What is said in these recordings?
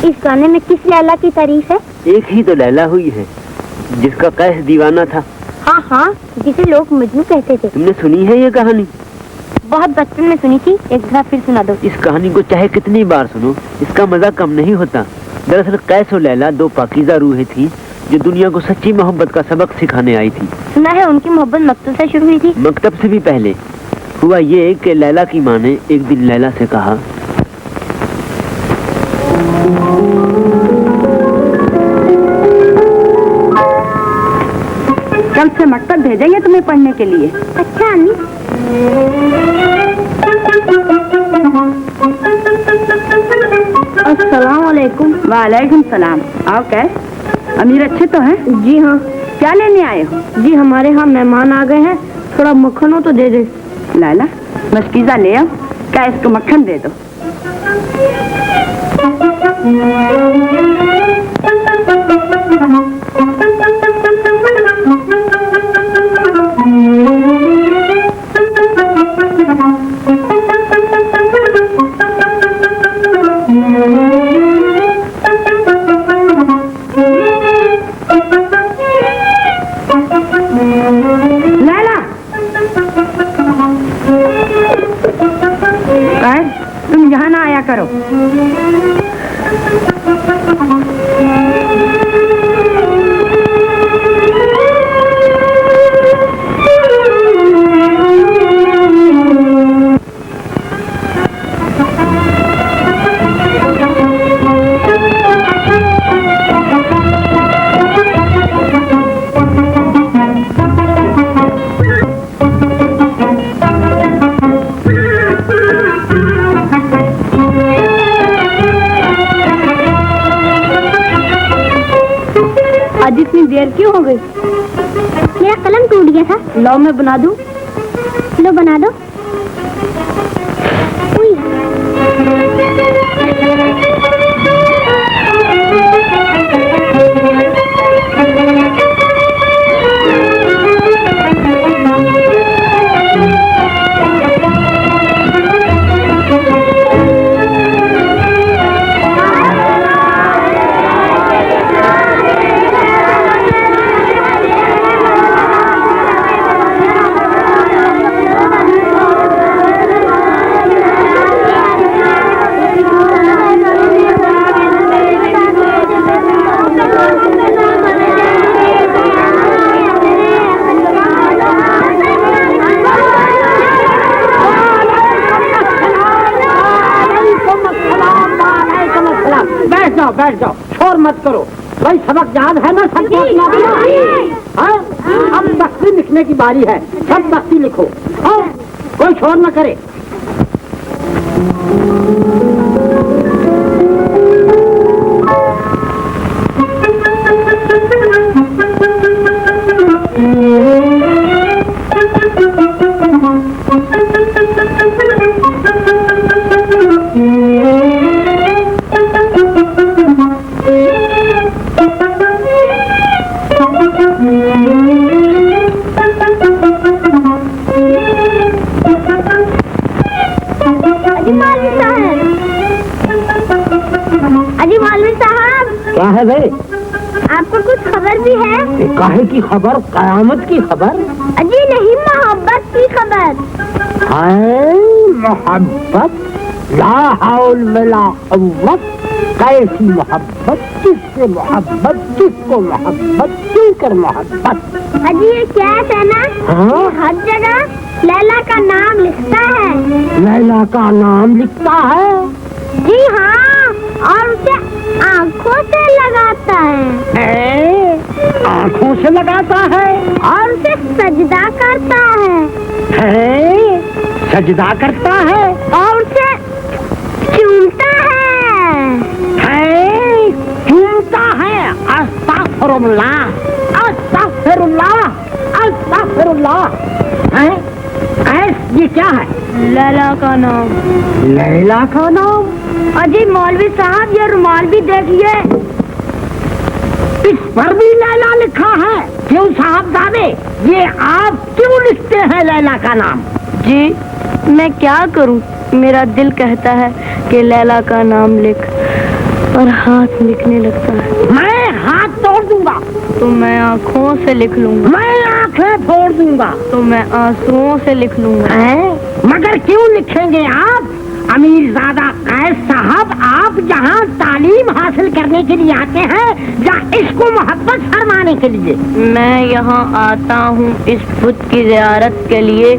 इस गाने में किस लैला की तारीफ है? एक ही तो लैला हुई है जिसका कैस दीवाना था। हाँ हाँ, जिसे लोग मजनू कहते थे। तुमने सुनी है ये कहानी? बहुत बचपन में सुनी थी, एक दफा फिर सुना दो। इस कहानी को चाहे कितनी बार सुनो, इसका मजा कम नहीं होता। दरअसल कैस और लैला दो पाकीज़ा रूहें थी जो दुनिया को सच्ची मोहब्बत का सबक सिखाने आई थी। सुना है उनकी मोहब्बत मकतब से शुरू हुई थी। मकतब से भी पहले हुआ ये कि लैला की माँ ने एक दिन लैला से कहा, कल से मकतब भेजेंगे तुम्हें पढ़ने के लिए। अच्छा अम्मी। अस्सलाम वालेकुम। वालेकुम सलाम। आओ कैस, अमीर अच्छे तो हैं? जी हाँ। क्या लेने आए हो? जी हमारे यहाँ मेहमान आ गए हैं, थोड़ा मक्खन हो तो दे दे। लैला मशकीज़ा ले आओ, कैस को मक्खन दे दो। तुम यहाँ ना आया करो। आज इतनी देर क्यों हो गई? मेरा कलम टूट गया था। लो मैं बना दूं? लो बना दो। बैठ जाओ, शोर मत करो भाई, सबक याद है ना सबको अपना? हाँ, अब बख्ती लिखने की बारी है, सब बख्ती लिखो। हाँ, कोई शोर न करे। क्या है भाई? आपको कुछ खबर भी है? काहे की खबर? कयामत की खबर? अजी नहीं, मोहब्बत की खबर। हाय मोहब्बत, ला हौल वला कुव्वत। कैसी मोहब्बत, किससे मोहब्बत, किसको मोहब्बत, क्यों कर मोहब्बत? अजी ये कैस है ना, हाँ? हर जगह लैला का नाम लिखता है। लैला का नाम लिखता है? जी हाँ, और उसे आँखों से लगाता है। आँखों से लगाता है और उसे सजदा करता है। सजदा करता है और उसे चूमता है। चूमता है। अस्तगफिरुल्लाह, अस्तगफिरुल्लाह, अस्तगफिरुल्लाह। हैं? ये क्या है? लैला का नाम। लैला का नाम? अजी मौलवी साहब, ये रुमाल भी देखिए, इस पर भी लैला लिखा है। क्यों साहबजादे, ये आप क्यों लिखते हैं लैला का नाम? जी मैं क्या करूं, मेरा दिल कहता है कि लैला का नाम लिख, और हाथ लिखने लगता है। मैं हाथ तोड़ दूंगा तो मैं आँखों से लिख लूंगा। मैं आंखें फोड़ दूंगा तो मैं आंसुओं से लिख लूंगा। मगर क्यों लिखेंगे आप? अमीरजादा कैस साहब, आप यहाँ तालीम हासिल करने के लिए आते हैं या इसको मोहब्बत फरमाने के लिए? मैं यहाँ आता हूँ इस बुत की ज़ियारत के लिए,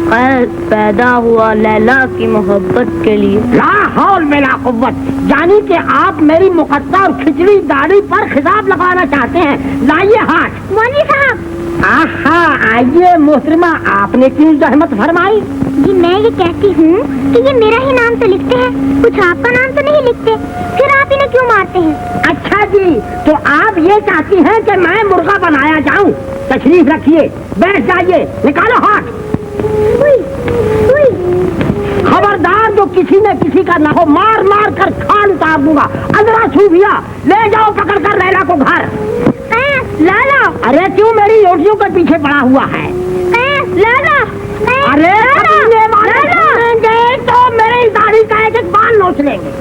कैस पैदा हुआ लैला की मोहब्बत के लिए। ला हौल वला कुव्वत, यानी कि आप मेरी मुकद्दर और खिचड़ी दाढ़ी पर खिताब लगाना चाहते हैं। लाइए हाथ। मौलवी साहब। आहा, आइए मोहतरमा, आपने क्यों जहमत फरमाई? जी मैं ये कहती हूँ कि ये मेरा ही नाम तो लिखते हैं, कुछ आपका नाम तो नहीं लिखते, फिर आप इन्हें क्यों मारते हैं? अच्छा जी, तो आप ये चाहती हैं कि मैं मुर्गा बनाया जाऊँ? तशरीफ रखिए, बैठ जाइए, निकालो हाथ। खबरदार, जो किसी ने किसी का ना हो, मार मार कर खान उतार दूंगा। अजरा छूबिया, ले जाओ पकड़ कर लैला को घर। लाला। अरे क्यों मेरी रोटियों के पीछे पड़ा हुआ है? लाला। अरे कमीने वाले सुनेंगे तो मेरी दाढ़ी का एक एक बाल नोच लेंगे।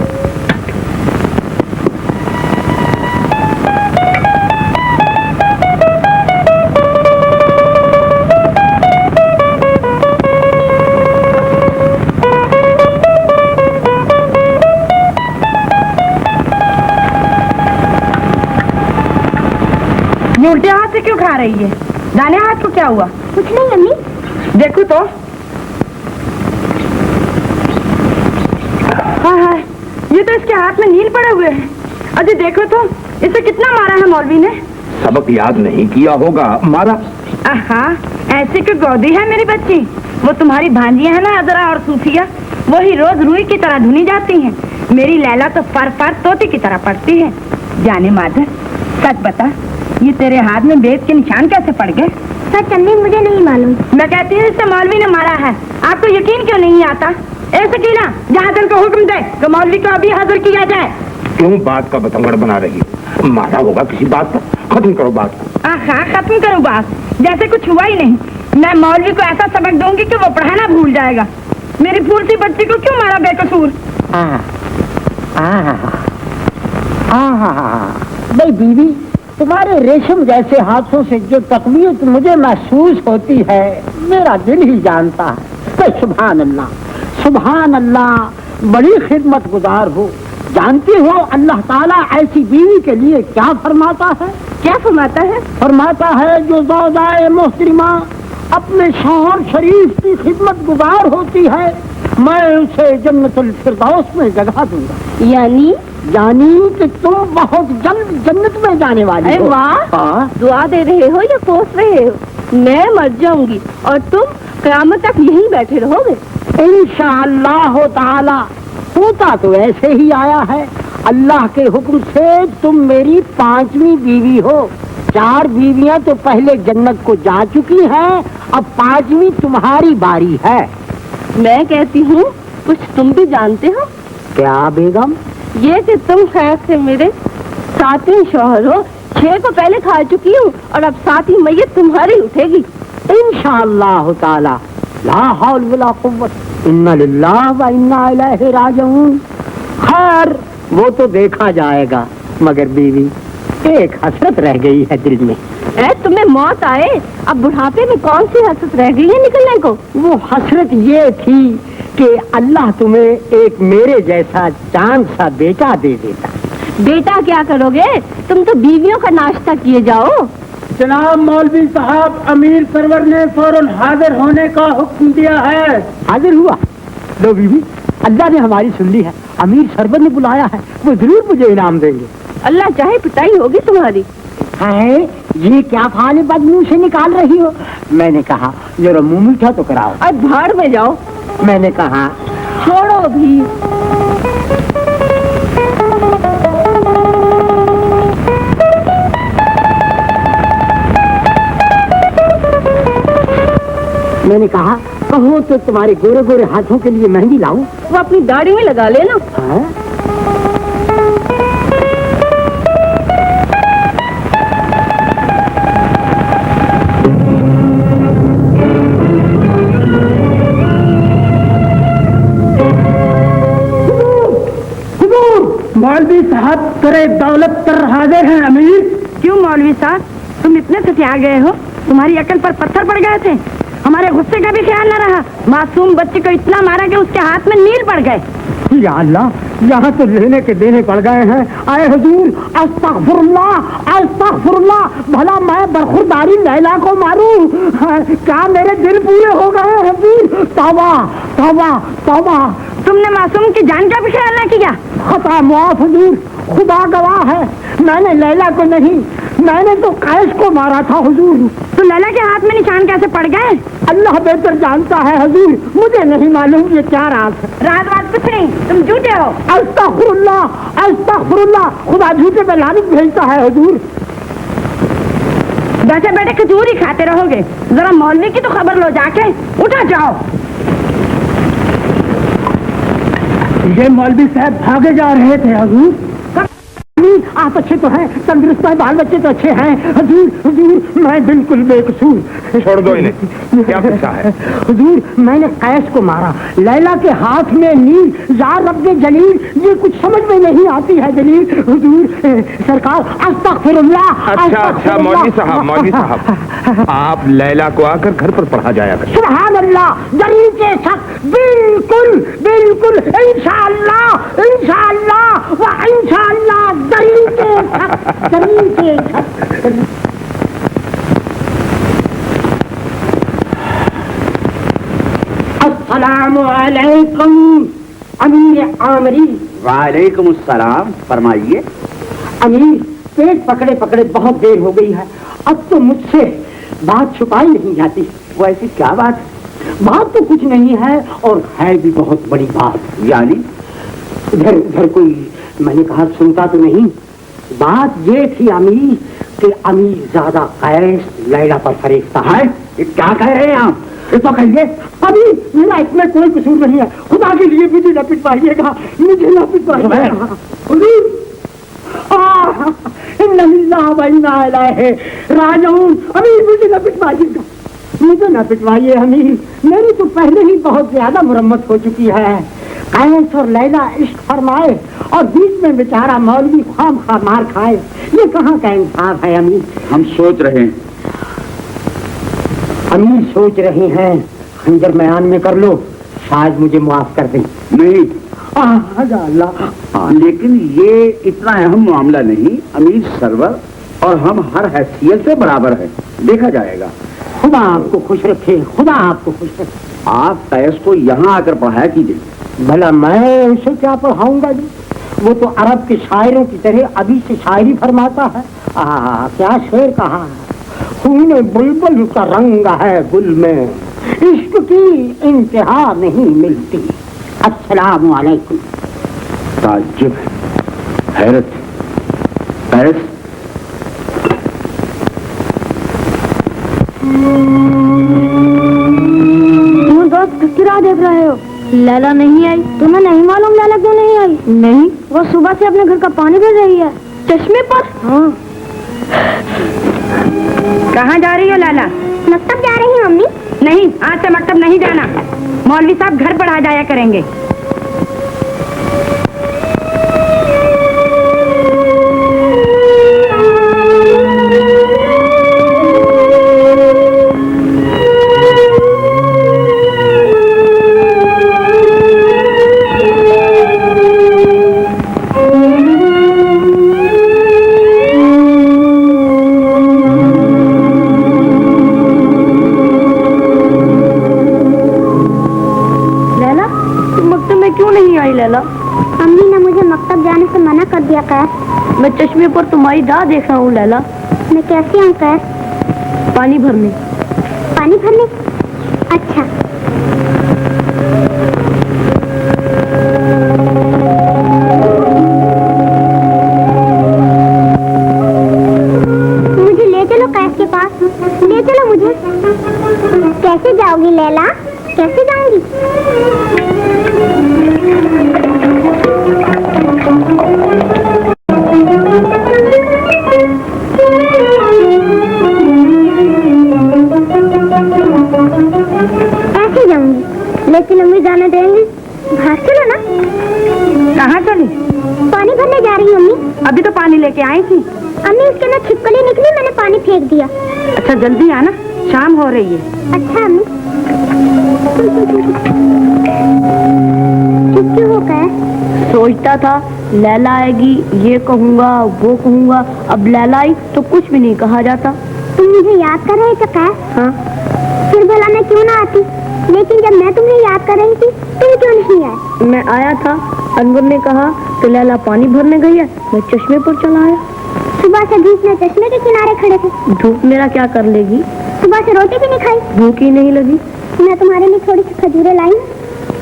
उल्टे हाथ से क्यों खा रही है? दाने हाथ को क्या हुआ? कुछ नहीं अम्मी। देखो तो। हाँ हाँ, ये तो इसके हाथ में नील पड़े हुए हैं। अजी देखो तो, इसे कितना मारा है मौलवी ने? सबक याद नहीं किया होगा, मारा। आहा, ऐसी क्यों गौदी है मेरी बच्ची? वो तुम्हारी भांजियां है ना अजरा और सूफिया, वही रोज रुई की तरह धुनी जाती हैं। मेरी लैला तो फर फर तोती की तरह पड़ती है। जाने माधर, सच बता, ये तेरे हाथ में बेत के निशान कैसे पड़ गए? सच अम्मी, मुझे नहीं मालूम। मैं कहती हूँ इससे मौलवी ने मारा है। आपको यकीन क्यों नहीं आता? ऐसे की ना, जहाँ दिल को हुक्म दे तो मौलवी को अभी हाजिर किया जाए। क्यों बात का बतंगड़ बना रही? मारा होगा किसी बात पर, खत्म करो बात को। आहा, खत्म करो बात, जैसे कुछ हुआ ही नहीं। मैं मौलवी को ऐसा सबक दूंगी कि वो पढ़ाना भूल जाएगा। मेरी फूल सी बच्ची को क्यों मारा बेकसूर? भाई बीवी, तुम्हारे रेशम जैसे हाथों से जो तकलीफ मुझे महसूस होती है, मेरा दिल ही जानता है। सुभान अल्लाह, सुभान अल्लाह, बड़ी खिदमत गुजार हो। जानती हो अल्लाह ताला ऐसी बीवी के लिए क्या फरमाता है? क्या फरमाता है? फरमाता है जो ज़ौजाए मोहतरमा अपने शौहर शरीफ की खिदमत गुजार होती है, मैं उसे जन्नतुल फिरदौस में जगह दूंगा। यानी कि तुम बहुत जल्द जन्नत में जाने वाली हो। वाह, दुआ दे रहे हो या कोस रहे हो? मैं मर जाऊंगी और तुम क़यामत तक यहीं बैठे रहोगे। इंशाअल्लाह ताला। होता तो ऐसे ही आया है। अल्लाह के हुक्म से तुम मेरी 5वीं बीवी हो। 4 बीवियां तो पहले जन्नत को जा चुकी हैं, अब 5वीं तुम्हारी बारी है। मैं कहती हूँ, कुछ तुम भी जानते हो? क्या बेगम? ये कि तुम खैर से मेरे 7वें शौहर हो। 6 को पहले खा चुकी हूँ और अब 7वीं मैयत तुम्हारी उठेगी। इंशाअल्लाह ताला। ला हौल वला कुव्वत इन्ना लिल्लाह व इन्ना इलैहि राजिऊन। खैर, वो तो देखा जाएगा, मगर बीवी एक हसरत रह गई है दिल में। तुम्हें मौत आए, अब बुढ़ापे में कौन सी हसरत रह गई है निकलने को? वो हसरत ये थी कि अल्लाह तुम्हें एक मेरे जैसा चांद सा बेटा दे देता। बेटा क्या करोगे? तुम तो बीवियों का नाश्ता किए जाओ। जनाब मौलवी साहब, अमीर सरवर ने फौरन हाजिर होने का हुक्म दिया है। हाजिर हुआ? लो बीवी, अल्लाह ने हमारी सुन ली है। अमीर सरवर ने बुलाया है, वो जरूर मुझे इनाम देंगे। अल्लाह चाहे पिटाई होगी तुम्हारी। है, ये क्या फाल बात मुंह से निकाल रही हो? मैंने कहा जरा मुंह मीठा तो कराओ। अब भाड़ में जाओ। मैंने कहा छोड़ो भी। मैंने कहा कहो तो तुम्हारे गोरे गोरे हाथों के लिए मेहंदी लाऊं? वो अपनी दाढ़ी में लगा लेना। मौलवी साहब बहत्तर दौलत पर हाजिर हैं अमीर। क्यों मौलवी साहब, तुम इतने सतिया गए हो? तुम्हारी अकल पर पत्थर पड़ गए थे? हमारे गुस्से का भी ख्याल न रहा। मासूम बच्चे को इतना मारा कि उसके हाथ में नील पड़ गए। या अल्लाह, यहाँ तो लेने के देने पड़ गए हैं। आए हुजूर, अस्तगफिरुल्लाह, अस्तगफिरुल्लाह, भला मैं बरखुरदारी लैला को मारूं? क्या मेरे दिल पूरे हो गए हुजूर? तौबा तौबा तौबा। तुमने मासूम की जान का भी ख्याल न किया। खता मुआफ हुजूर, खुदा गवाह है, मैंने लैला को नहीं, मैंने तो कैश को मारा था हुजूर। तो लैला के हाथ में निशान कैसे पड़ गए? अल्लाह बेहतर जानता है हुजूर, मुझे नहीं मालूम ये क्या राज है। राज कुछ नहीं, तुम झूठे हो। अस्तगफिरुल्लाह, अस्तगफिरुल्लाह, खुदा झूठे पे लानत भेजता है हुजूर। बैठे बैठे खजूर ही खाते रहोगे। जरा मौलवी की तो खबर लो जाके। उठा जाओ। ये मौलवी साहब भागे जा रहे थे हुजूर। आप अच्छे तो हैं, तंदुरुस्त हैं, बाल बच्चे तो अच्छे हैं। हुजूर हुजूर, मैं बिल्कुल बेकसूर। छोड़ दो इन्हें, क्या पूछा है? हुजूर, मैंने कैश को मारा, लैला के हाथ में नील, या रब्बे जलील, ये कुछ समझ में नहीं आती है जलील। हुजूर सरकार, अस्तगफिरुल्लाह। अच्छा मौलवी साहब, आप लैला को आकर घर पर पढ़ा जाया करें। सुभान अल्लाह, जलील के शक, बिल्कुल बिल्कुल, इंशाअल्लाह इंशाअल्लाह व इंशाअल्लाह, जलील के शक, जलील के शक। अस्सलामु अलैकुम अमीर आमरी। वालेकुम अस्सलाम, फरमाइए। अमीर, पेट पकड़े पकड़े बहुत देर हो गई है, अब तो मुझसे बात छुपाई नहीं जाती। वो ऐसी क्या बात? बात तो कुछ नहीं है, और है भी बहुत बड़ी बात। यानी इधर उधर कोई, मैंने कहा सुनता तो नहीं। बात ये थी अमीर कि अमीर ज्यादा कैश लैला पर फरेख्ता है। ये क्या कह रहे हैं आप? ये तो कहिए, अभी मेरा इसमें कोई कसूर नहीं है, खुदा के लिए मुझे न पिटवाइएगा, मुझे न पिटवाइएगा। इन्ना लिल्लाहि व इन्ना इलैहि राजिऊन। अमीर, मुझे न पिटवाइएगा, मुझे न पिटवाइए अमीर, मेरी तो पहले ही बहुत ज्यादा मुरम्मत हो चुकी है। कैश और लैला इश्क फरमाए और बीच में बेचारा मौलवी खाम खा मार खाए, ये कहाँ का इंसाफ है अमीर? हम सोच रहे हैं। अमीर सोच रहे हैं, खंजर म्यान में कर लो, शायद मुझे माफ कर दें। नहीं, अल्लाह, लेकिन ये इतना अहम मामला नहीं। अमीर सरवर और हम हर हैसियत से बराबर है, देखा जाएगा। खुदा आपको खुश रखे, खुदा आपको खुश रखे। आप कैश को यहाँ आकर पढ़ाया कीजिए। भला मैं उसे क्या पढ़ाऊंगा जी, वो तो अरब के शायरों की तरह अभी से शायरी फरमाता है। क्या शेर कहा है, खून बुलबुल का रंग है गुल में, इश्क की इंतहा नहीं मिलती। अस्सलाम वालेकुम। ताज्जुब है, हैरत, कैश तुम दोस्त किसकी राह देख रहे हो? लैला नहीं आई। तुम्हें नहीं मालूम लैला क्यों नहीं आई? नहीं, वो सुबह से अपने घर का पानी भर रही है चश्मे पर। हाँ। कहाँ जा रही हो लैला? मकतब जा रही हूँ अम्मी। नहीं, आज से मकतब नहीं जाना। मौलवी साहब घर पढ़ा जाया करेंगे। अम्मी ने मुझे मकतब जाने से मना कर दिया। कैश, मैं चश्मे पर तुम्हारी राह देख रहा हूँ लैला। मैं कैसी हूँ कैश? पानी भरने। पानी भरने? अच्छा। मुझे ले चलो कैश के पास, ले चलो मुझे। कैसे जाओगी लैला, कैसे जाऊंगी? ऐसे जाऊंगी, लेकिन अम्मी जाने देंगे? भाग चलो ना। कहाँ चली? पानी भरने जा रही हूँ अम्मी। अभी तो पानी लेके आई थी। अम्मी उसके अंदर छिपकली निकली, मैंने पानी फेंक दिया। अच्छा जल्दी आना, शाम हो रही है। अच्छा अम्मी। चुप क्यों हो गए? सोचता था लैला आएगी, ये कहूँगा वो कहूँगा, अब लैला आई तो कुछ भी नहीं कहा जाता। तुम मुझे याद कर रहे थे क्या? हाँ फिर भला मैं क्यों ना आती? लेकिन जब मैं तुम्हें याद कर रही थी तुम क्यों नहीं आए? मैं आया था, अनवर ने कहा तो लैला पानी भरने गई है, मैं चश्मे पर चला आया। सुबह से धूप में चश्मे के किनारे खड़े थे। धूप मेरा क्या कर लेगी? सुबह से रोटी भी नहीं खाई। भूख ही नहीं लगी। मैं तुम्हारे लिए थोड़ी सी खजूरें लाई हूँ,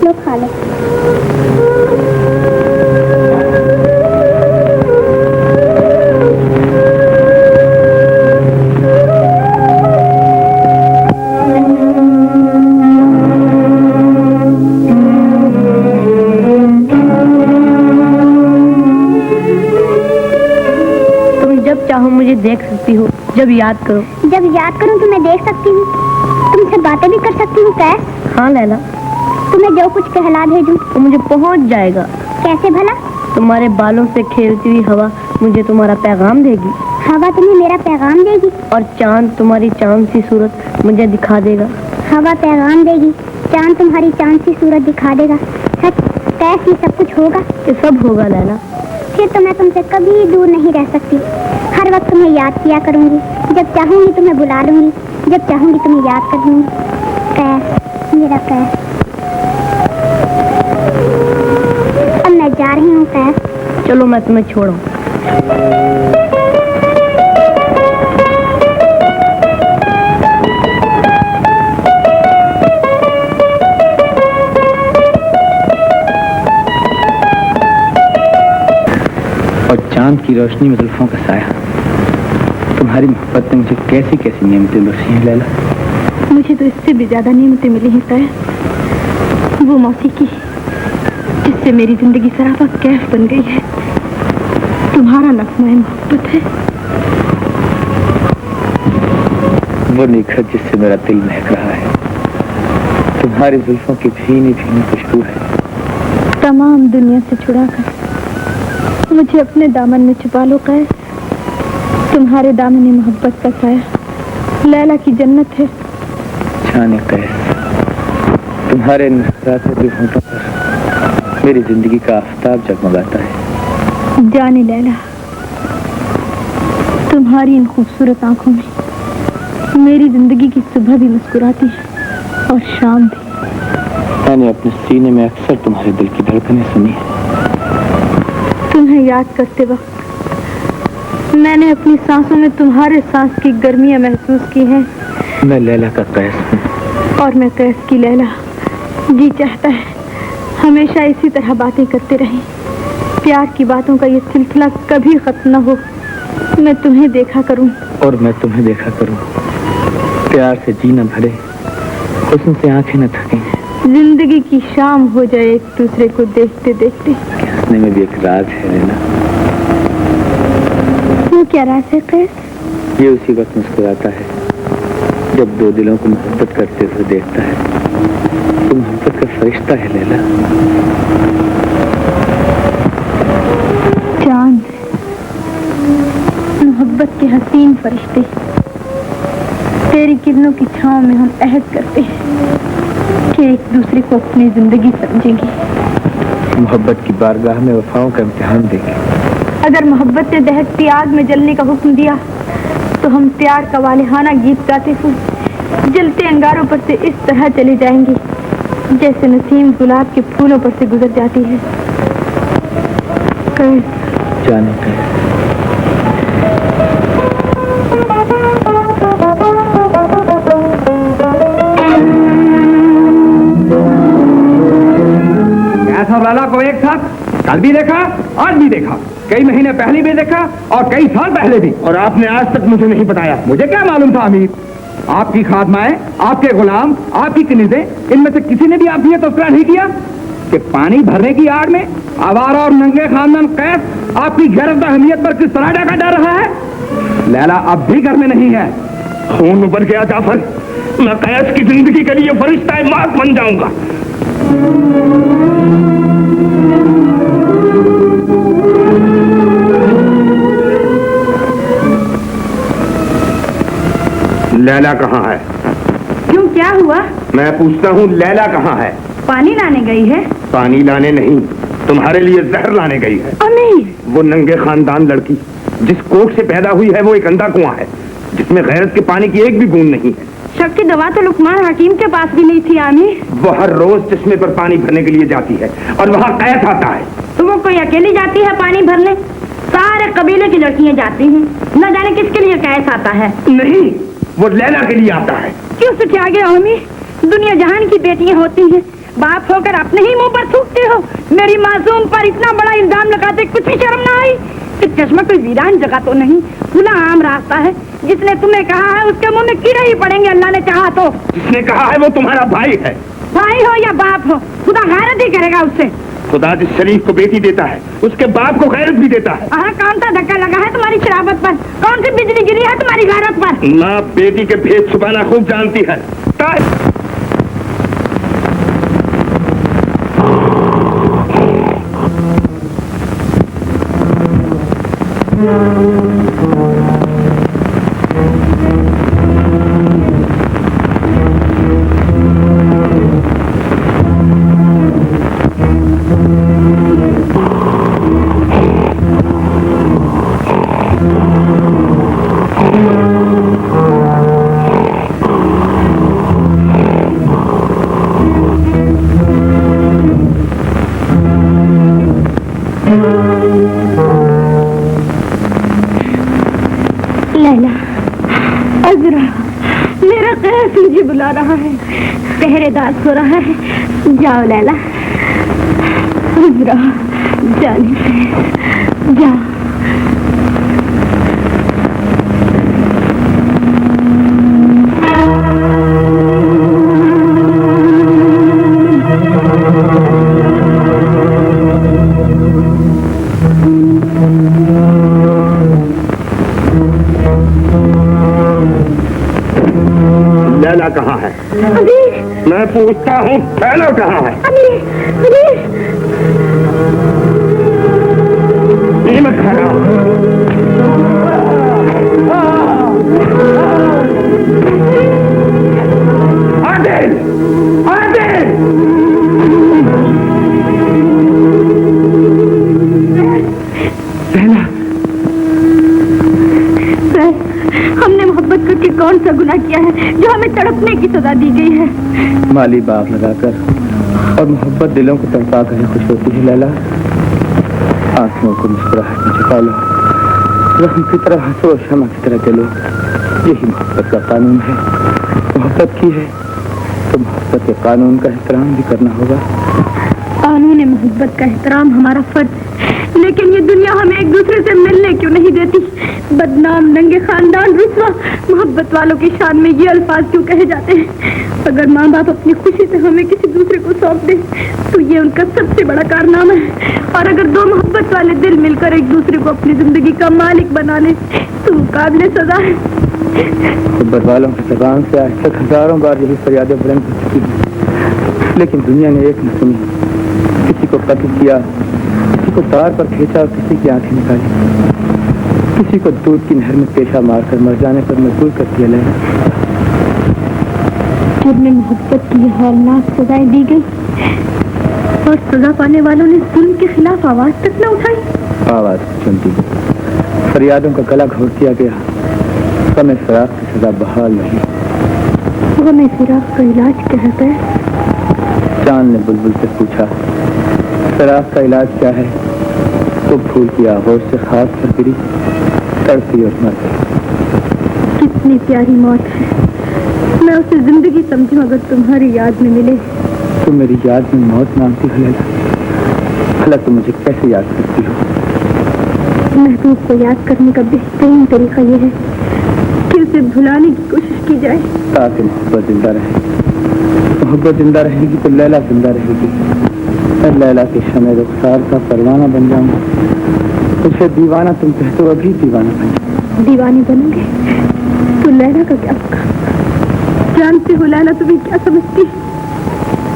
लो खा लो। चाहो मुझे देख सकती हो, जब याद करो। जब याद करूं तो मैं देख सकती हूँ, तुमसे बातें भी कर सकती हूँ। कैस? हाँ लैला, तुम्हें जो कुछ कहला भेजूं तो मुझे पहुँच जाएगा। कैसे भला? तुम्हारे बालों से खेलती हुई हवा मुझे तुम्हारा पैगाम देगी। हवा तुम्हें मेरा पैगाम देगी? और चांद तुम्हारी चांद सी सूरत मुझे दिखा देगा। हवा पैगाम देगी, चांद तुम्हारी चांद सी सूरत दिखा देगा। सच कैस ये सब कुछ होगा? ये सब होगा लैला। फिर तो मैं तुमसे कभी दूर नहीं रह सकती। हर वक्त तुम्हें याद किया करूंगी, जब चाहूंगी तुम्हें बुला लूंगी, जब चाहूंगी तुम्हें याद कर लूंगी। कैस, मेरा कैस। अब मैं जा रही हूँ कैस। चलो मैं तुम्हें छोड़ूं। और चांद की रोशनी में जुल्फों का साया, तुम्हारी मोहब्बत ने मुझे कैसी कैसी नेमतें बख्शी हैं लैला। मुझे तो इससे भी ज्यादा नेमतें मिली हैं तय। वो मौसीकी जिससे मेरी जिंदगी सराफा कैफ बन गई है, तुम्हारा नगमा मोहब्बत है। वो निखत जिससे मेरा दिल महक रहा है, तुम्हारी जुल्फों की भीनी भीनी खुशबू है। तमाम दुनिया से छुड़ाकर मुझे अपने दामन में छुपा लो कैस। तुम्हारे दामन मोहब्बत का साया लैला की जन्नत है। जाने कैस, तुम्हारे नजराते दिल होठों पर मेरी जिंदगी का आफताब जगमगाता है। जाने लैला, तुम्हारी इन खूबसूरत आंखों में मेरी जिंदगी की सुबह भी मुस्कुराती है और शाम भी। मैंने अपने सीने में अक्सर तुम्हारे दिल की धड़कनें सुनी है। तुम्हें याद करते वक्त मैंने अपनी सांसों में तुम्हारे सांस की गर्मियां महसूस की हैं। मैं लैला का कैस हूँ और मैं कैस की लैला। जी चाहता है हमेशा इसी तरह बातें करते रहें, प्यार की बातों का ये सिलसिला कभी खत्म न हो। मैं तुम्हें देखा करूं और मैं तुम्हें देखा करूं, प्यार से जीना भरे, हुस्न से आंखें न थकें। जिंदगी की शाम हो जाए एक दूसरे को देखते देखते। हंसने में भी एक राज है लैला। वो क्या राज है कैस? ये उसी वक्त मुस्कुराता है जब दो दिलों को मोहब्बत करते हुए देखता है। तो मोहब्बत का फरिश्ता है लैला। चांद, मोहब्बत के हसीन फरिश्ते, तेरी किरणों की छांव में हम अहद करते हैं कि एक दूसरे को अपनी जिंदगी समझेंगे। मोहब्बत की बारगाह में वफाओं का इम्तिहान देंगे। अगर मोहब्बत ने दहकती आग में जलने का हुक्म दिया तो हम प्यार का वालिहाना गीत गाते हुए जलते अंगारों पर से इस तरह चले जाएंगे जैसे नसीम गुलाब के फूलों पर से गुजर जाती है। जाने कैस, ऐसा लैला को एक साथ कल भी देखा, आज भी देखा, कई महीने पहले भी देखा और कई साल पहले भी, और आपने आज तक मुझे नहीं बताया। मुझे क्या मालूम था अमीर? आपकी खादमाएं, आपके गुलाम, आपकी कनीजें, इनमें से किसी ने भी आप ये तस्करा नहीं किया कि पानी भरने की आड़ में आवारा और नंगे खानदान कैस आपकी गैरत अहमियत पर किस तरह डाका जा रहा है। लैला अब भी घर में नहीं है। खून उबर गया जाफर, मैं कैस की जिंदगी के लिए फरिश्ता मौत बन जाऊंगा। लैला कहाँ है? क्यों, क्या हुआ? मैं पूछता हूँ लैला कहाँ है? पानी लाने गई है। पानी लाने नहीं, तुम्हारे लिए जहर लाने गई है। अमीर, वो नंगे खानदान लड़की जिस कोख से पैदा हुई है वो एक अंधा कुआं है जिसमें गैरत के पानी की एक भी बूंद नहीं है। शक की दवा तो लुकमान हकीम के पास भी नहीं थी आमिर। वो हर रोज चश्मे पर पानी भरने के लिए जाती है और वहाँ कैफ आता है। तो वो कोई अकेली जाती है पानी भरने? सारे कबीले की लड़कियां जाती हैं, न जाने किसके लिए कैस आता है। नहीं, वो लैला के लिए आता है। क्यों सुखिया गए आमिर? दुनिया जहान की बेटियां होती हैं, बाप होकर अपने ही मुंह पर थूकते हो। मेरी मासूम पर इतना बड़ा इल्जाम लगाते कुछ भी शर्म ना आई? कि चश्मा कोई वीरान जगह तो नहीं, खुला आम रास्ता है। जिसने तुम्हें कहा है उसके मुंह में कीड़े ही पड़ेंगे, अल्लाह ने चाहा तो। जिसने कहा है वो तुम्हारा भाई है। भाई हो या बाप हो, खुदा गैरत ही करेगा उससे। खुदा जिस शरीफ को बेटी देता है उसके बाप को गैरत भी देता है। कौन सा धक्का लगा है तुम्हारी शराबत पर? कौन सी बिजली गिरी है तुम्हारी गैरत पर? माँ बेटी के भेद छुपाना खूब जानती है। लैला, अज़रा, मेरा कैफ मुझे बुला रहा है, पहरेदार सो रहा है। जाओ लैला, अज़रा, जाने से जाओ। लैला कहाँ है? मैं पूछता हूँ लैला कहाँ है? कीमत खराब। आदिल, आदिल। लैला, हमने मोहब्बत करके कौन सा गुनाह किया है जो हमें तड़पने की सजा दी गई है? माली बाग लगाकर और मोहब्बत दिलों को तड़पा कर खुश होती है लैला। आंखों को मुस्कुराहट में छुपा लो, रख्म की तरह हंसो और शमा की तरह जलो। यही मोहब्बत का कानून है। मोहब्बत की है तो मोहब्बत के कानून का एहतराम भी करना होगा। कानून मोहब्बत का एहतराम हमारा फर्ज है, लेकिन ये दुनिया हमें एक दूसरे से मिलने क्यों नहीं देती? बदनाम, नंगे खानदान, रुस्वा, मोहब्बत वालों की शान में ये अल्फाज क्यों कहे जाते हैं? अगर माँ बाप अपनी खुशी से हमें किसी दूसरे को सौंप दे तो ये उनका सबसे बड़ा कारनामा है। और अगर दो मोहब्बत वाले दिल मिलकर एक दूसरे को अपनी जिंदगी का मालिक बना ले तो मुकाबले सजा है। मोहब्बत वालों की ज़बान से आज तक हजारों बार यही फरियादें बुलंद हो चुकी हैं, लेकिन दुनिया ने एक न सुनी। किसी को कत्ल किया, किसी को तार पर खींचा और किसी की आंखें निकाली, किसी को दूध की नहर में पेशा मारकर मर जाने पर मजबूर कर दिया। लैला, जब में मोहब्बत की हौलनाक सजाएं दी गई और सजा पाने वालों ने जुल्म के खिलाफ आवाज तक न उठाई। आवाज सुनती, फरियादों का गला घोट दिया गया। समय फिराक की सजा बहाल रही। गमे फिराक का इलाज क्या है? चांद ने बुलबुल से पूछा, फिराक का इलाज क्या है? तो फूल की आगोश से खाक पर गिरी, तड़पी और मर गई। कितनी प्यारी मौत है। मैं उसे जिंदगी समझूं अगर तुम्हारी याद में मिले। तुम मेरी याद में मौत मांगती हो लैला? भला तुम मुझे कैसे याद करती हो? महबूब को याद करने का बेहतरीन तरीका यह है कि उसे भुलाने की कोशिश की जाए ताकि मोहब्बत जिंदा रहे। मोहब्बत जिंदा रहेगी तो लैला जिंदा रहेगी। मैं लैला के शमे रुखसार का परवाना बन जाऊंगा। उसे दीवाना तुम कहते हो, अभी दीवाना बन जाऊंगा। दीवाने बनोगे तो लैला का क्या होगा? जानते हो लैला तुम्हें क्या समझती?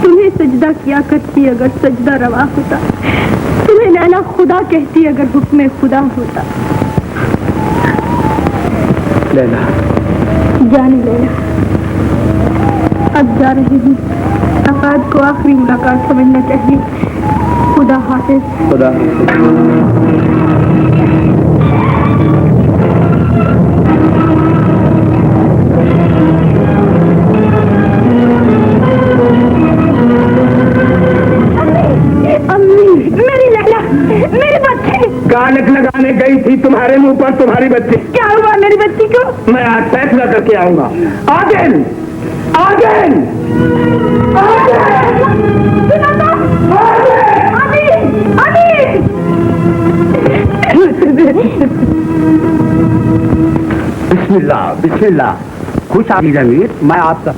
तुम्हें सजदा किया करती अगर सजदा रवा होता। तुम्हें लैला खुदा कहती अगर हुक्म खुदा होता। लैला, जाने लेला, अब जा रही हूँ। अफाद को आखिरी मुलाकात समझना चाहिए। खुदा हाफिज। खुदा मेरी लैला, मेरी बच्ची। गानक लगाने गई थी तुम्हारे मुंह पर तुम्हारी बच्ची। क्या हुआ मेरी बच्ची को? मैं आज फैसला करके आऊंगा। आदिल, आदिल, बिस्मिल्लाह बिस्मिल्लाह। खुश आदि अमीर, मैं आपका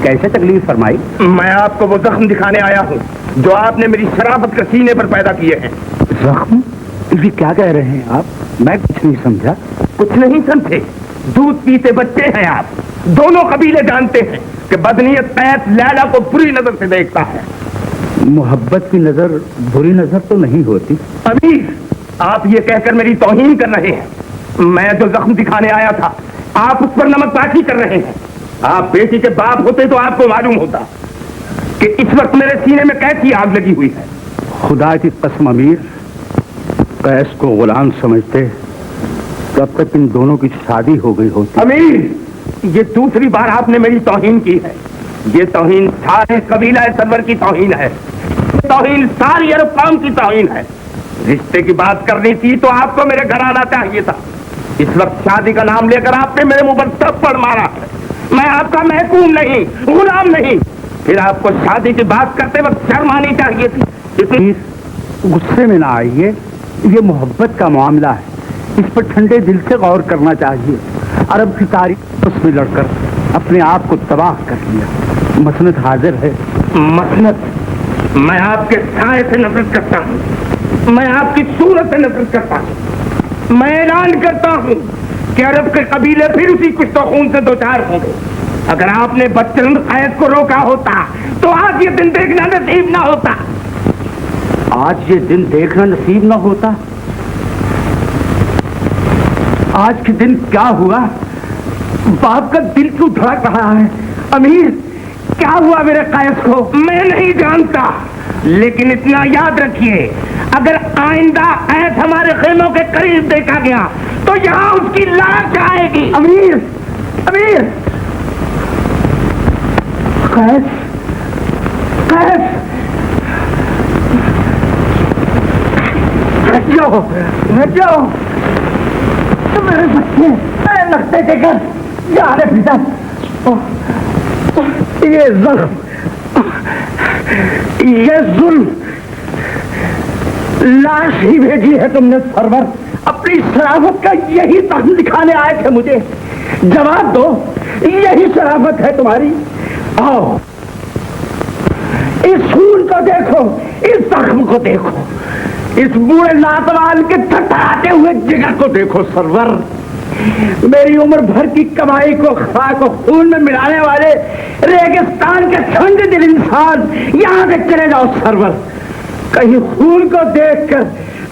कैसे तकलीफ फरमाई? मैं आपको वो जख्म दिखाने आया हूँ जो आपने मेरी शराफत के सीने पर पैदा किए हैं। जख्म? ये क्या कह रहे हैं आप? मैं कुछ नहीं समझा। कुछ नहीं समझे? दूध पीते बच्चे हैं आप। दोनों कबीले जानते हैं कि बदनीयत कैस लैला को बुरी नजर से देखता है। मोहब्बत की नजर बुरी नजर तो नहीं होती। अमीर, आप ये कहकर मेरी तौहीन कर रहे हैं। मैं जो जख्म दिखाने आया था, आप उस पर नमकबाजी कर रहे हैं। आप बेटी के बाप होते तो आपको मालूम होता कि इस वक्त मेरे सीने में कैसी आग लगी हुई है। खुदा की कसम अमीर, कैस को गुलाम समझते तब तक इन दोनों की शादी हो गई होती। अमीर, ये दूसरी बार आपने मेरी तौहीन की है। ये तौहीन सारे कबीला सरवर की तौहीन है। तौहीन सारी अरब कौम की तौहीन है। रिश्ते की बात करनी थी तो आपको मेरे घर आना चाहिए था। इस वक्त शादी का नाम लेकर आपने मेरे मुंह पर थप्पड़ मारा है। मैं आपका महकूम नहीं, गुलाम नहीं। फिर आपको शादी की बात करते वक्त शर्म आनी चाहिए थी। गुस्से में ना आइए, ये मोहब्बत का मामला है। इस पर ठंडे दिल से गौर करना चाहिए। अरब की तारीख उसमें लड़कर अपने आप को तबाह कर लिया। मसनत हाजिर है। मसनत? मैं आपके साए से नफरत करता हूँ। मैं आपकी सूरत से नफरत करता हूँ। मैं ऐलान करता हूँ कि अरब के कबीले फिर उसी कुश्तून से दो चार होंगे। अगर आपने बच्चन कैद को रोका होता तो आज ये दिन देखना नसीब ना होता। आज ये दिन देखना नसीब ना होता? आज के दिन क्या हुआ? बाप का दिल क्यों धड़क रहा है? अमीर, क्या हुआ मेरे कैस को? मैं नहीं जानता, लेकिन इतना याद रखिए, अगर आइंदा कैस हमारे खेमों के करीब देखा गया तो यहाँ उसकी लाश आएगी। अमीर, अमीर, कैस, कैस, हट जाओ, हट जाओ। मेरे बच्चे, मेरे लगते के घर जा रहे पिता। ये जुल्म, ये जुल्म, लाश ही भेजी है तुमने सरवर। अपनी शराफत का यही दम दिखाने आए थे मुझे। जवाब दो, यही शराफत है तुम्हारी? आओ, इस खून को देखो, इस जख्म को देखो, इस बूढ़े नातवान के थरथराते हुए जिगर को देखो सरवर। मेरी उम्र भर की कमाई को खाक और खून में मिलाने वाले रेगिस्तान के ठंडे दिल इंसान यहाँ से चले जाओ सरवर। कहीं खून को देखकर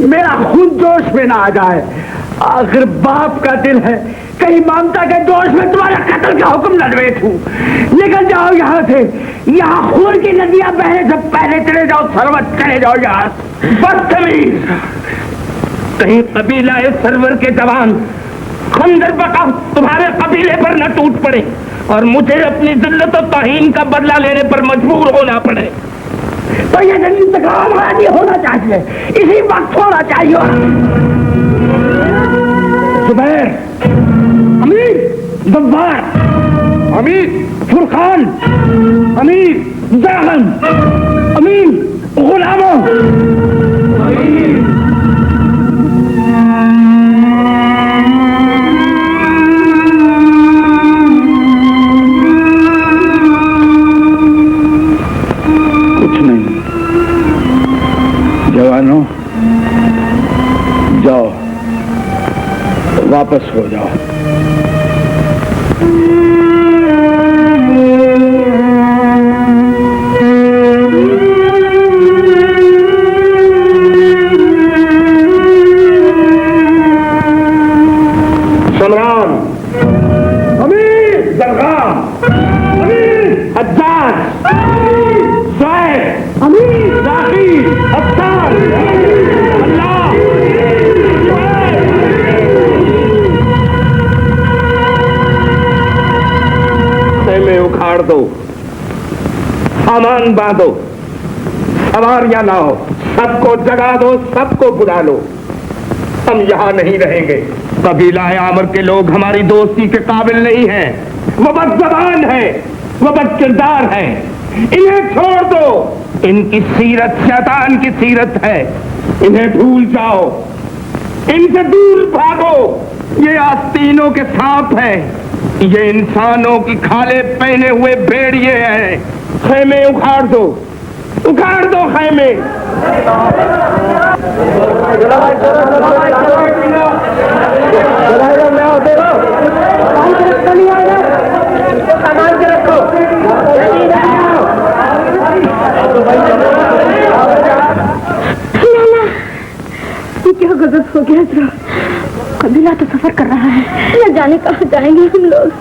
मेरा खून जोश में ना आ जाए। आखिर बाप का दिल है, कहीं ममता के जोश में तुम्हारे कत्ल का हुक्म न बैठूं। निकल जाओ यहाँ से। यहाँ खून की नदियां बहने से पहले चले जाओ सरवर, चले जाओ यहाँ। बदतमीज, कहीं कबीला सरवर के जवान खंजर बका तुम्हारे कबीले पर न टूट पड़े और मुझे अपनी जिल्लत और तौहीन का बदला लेने पर मजबूर होना पड़े। तो ये दिन इंतकाम आदि होना चाहिए, इसी वक्त होना चाहिए। जुबैर, अमीर, जब्बार, अमीर, फुरकान, अमीर, जहन, अमीर, गुलामों, कुछ नहीं। जवानों, जाओ, वापस हो जाओ। सुनवान, सामान बांधो, सवारियां लाओ, सबको जगा दो, सबको बुला लो। हम यहाँ नहीं रहेंगे। कबीला आमर के लोग हमारी दोस्ती के काबिल नहीं हैं। वो बदज़बान है, वो बदकिरदार है। इन्हें छोड़ दो। इनकी सीरत शैतान की सीरत है। इन्हें भूल जाओ, इनसे दूर भागो। ये आस्तीनों के सांप हैं, ये इंसानों की खाले पहने हुए भेड़िए हैं। खैमे उखाड़ दो, उखाड़ दो खैमे। क्या गजब हो गया इजरा। कबीला तो सफर कर रहा है, न जाने कहाँ जाएंगे हम लोग।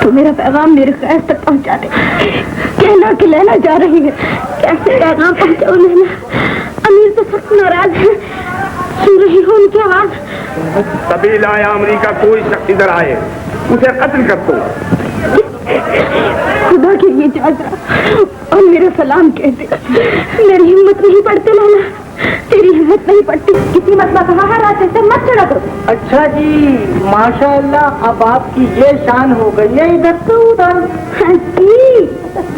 तो मेरा पैगाम मेरे खैर तक पहुँचा दे। कहना कि लेना जा रही है, कैसे पैगाम पहुँचाऊं लेना। अमीर तो सख्त नाराज है, सुन रही हो उनकी आवाज। कबीला आमरी का कोई शख्स इधर आए, उसे कत्ल कर दो। खुदा के लिए जाजरा और मेरा सलाम कह दे। मेरी हिम्मत नहीं पड़ती लाला, तेरी हिम्मत नहीं पड़ती। किसी मसला कहा है रास्ते से मत चढ़ा करो। अच्छा जी, माशाअल्लाह, अब आपकी ये शान हो गई है इधर से उधर। हाँ जी,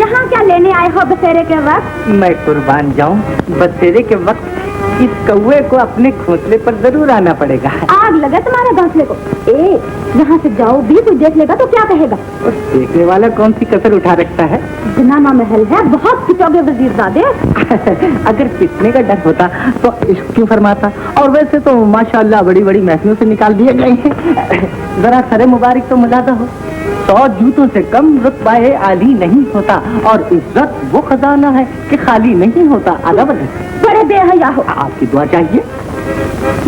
यहाँ क्या लेने आए हो बसेरे के वक्त? मैं कुर्बान जाऊं, बसेरे के वक्त इस कौवे को अपने घोंसले पर जरूर आना पड़ेगा। आग लगा तुम्हारे घोंसले को। ए, यहाँ से जाओ भी कोई देख लेगा तो क्या कहेगा? उस देखने वाला कौन सी कसर उठा रखता है? जनाना महल है, बहुत पिटोगे वजीरजादे। अगर पिटने का डर होता तो इश्क क्यों फरमाता। और वैसे तो माशाअल्लाह बड़ी बड़ी महफिलों से निकाल दिए गए हैं। जरा सरे मुबारक तो मुलादा हो। 100 जूतों से कम रुतबाए आली नहीं होता, और इज्जत वो खजाना है कि खाली नहीं होता। अदब बड़े बेहया हो। आपकी दुआ चाहिए?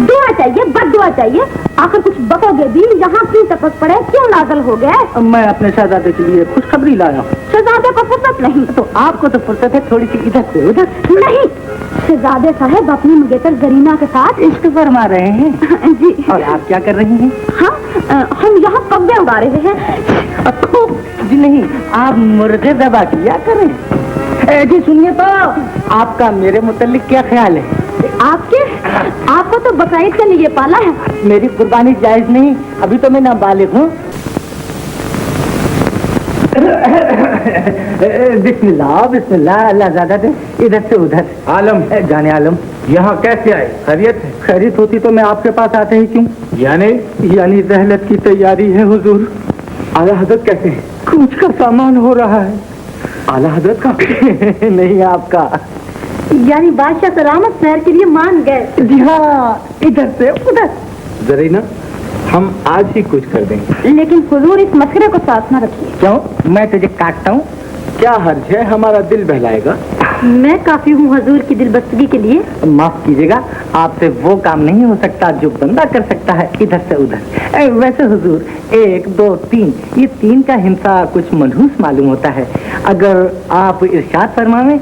दुआ चाहिए, बद दुआ चाहिए। आखिर कुछ बकोगे भी? यहाँ क्यों टपक पड़े, क्यों नागल हो गए? मैं अपने शहजादे के लिए खुशखबरी लाया हूँ। शहजादे को फुर्सत नहीं तो आपको तो फुर्सत है, थोड़ी सी इधर से उधर। नहीं, शहजादे साहब अपनी मंगेतर जरीना के साथ इश्क फरमा रहे हैं। जी। और आप क्या कर रही हैं? हाँ, हम यहाँ कब्बे उड़ा रहे हैं। जी नहीं, आप मुर्गे दबा किया करें। जी सुनिए तो, आपका मेरे मुतल्लिक क्या ख्याल है? आपको तो बकरीद के लिए पाला है। मेरी कुर्बानी जायज नहीं, अभी तो मैं नाबालिग हूँ। बिस्मिल्लाह बिस्मिल्लाह, अल्लाह ज़्यादा दे। इधर से उधर। आलम, जाने आलम, यहाँ कैसे आए? खैरियत है? खैरियत होती तो मैं आपके पास आते ही क्यों? यानी रहलत की तैयारी है हुजूर। आला हजरत कैसे हैं? कुछ का सामान हो रहा है। आला हजरत का? नहीं, आपका। यानी बादशाह सलामत शहर के लिए मान गए। जी हाँ, इधर से उधर। जरीना, हम आज ही कुछ कर देंगे। लेकिन हुजूर इस मसले को साथ न रखिए। क्यों? मैं तुझे काटता हूँ? क्या हर्ज है, हमारा दिल बहलाएगा। मैं काफी हूँ हुजूर की दिलबस्तगी के लिए। माफ कीजिएगा, आपसे वो काम नहीं हो सकता जो बंदा कर सकता है इधर से उधर। वैसे हुजूर, 1 2 3, ये 3 का हिंसा कुछ मनहूस मालूम होता है। अगर आप इरशाद फरमावें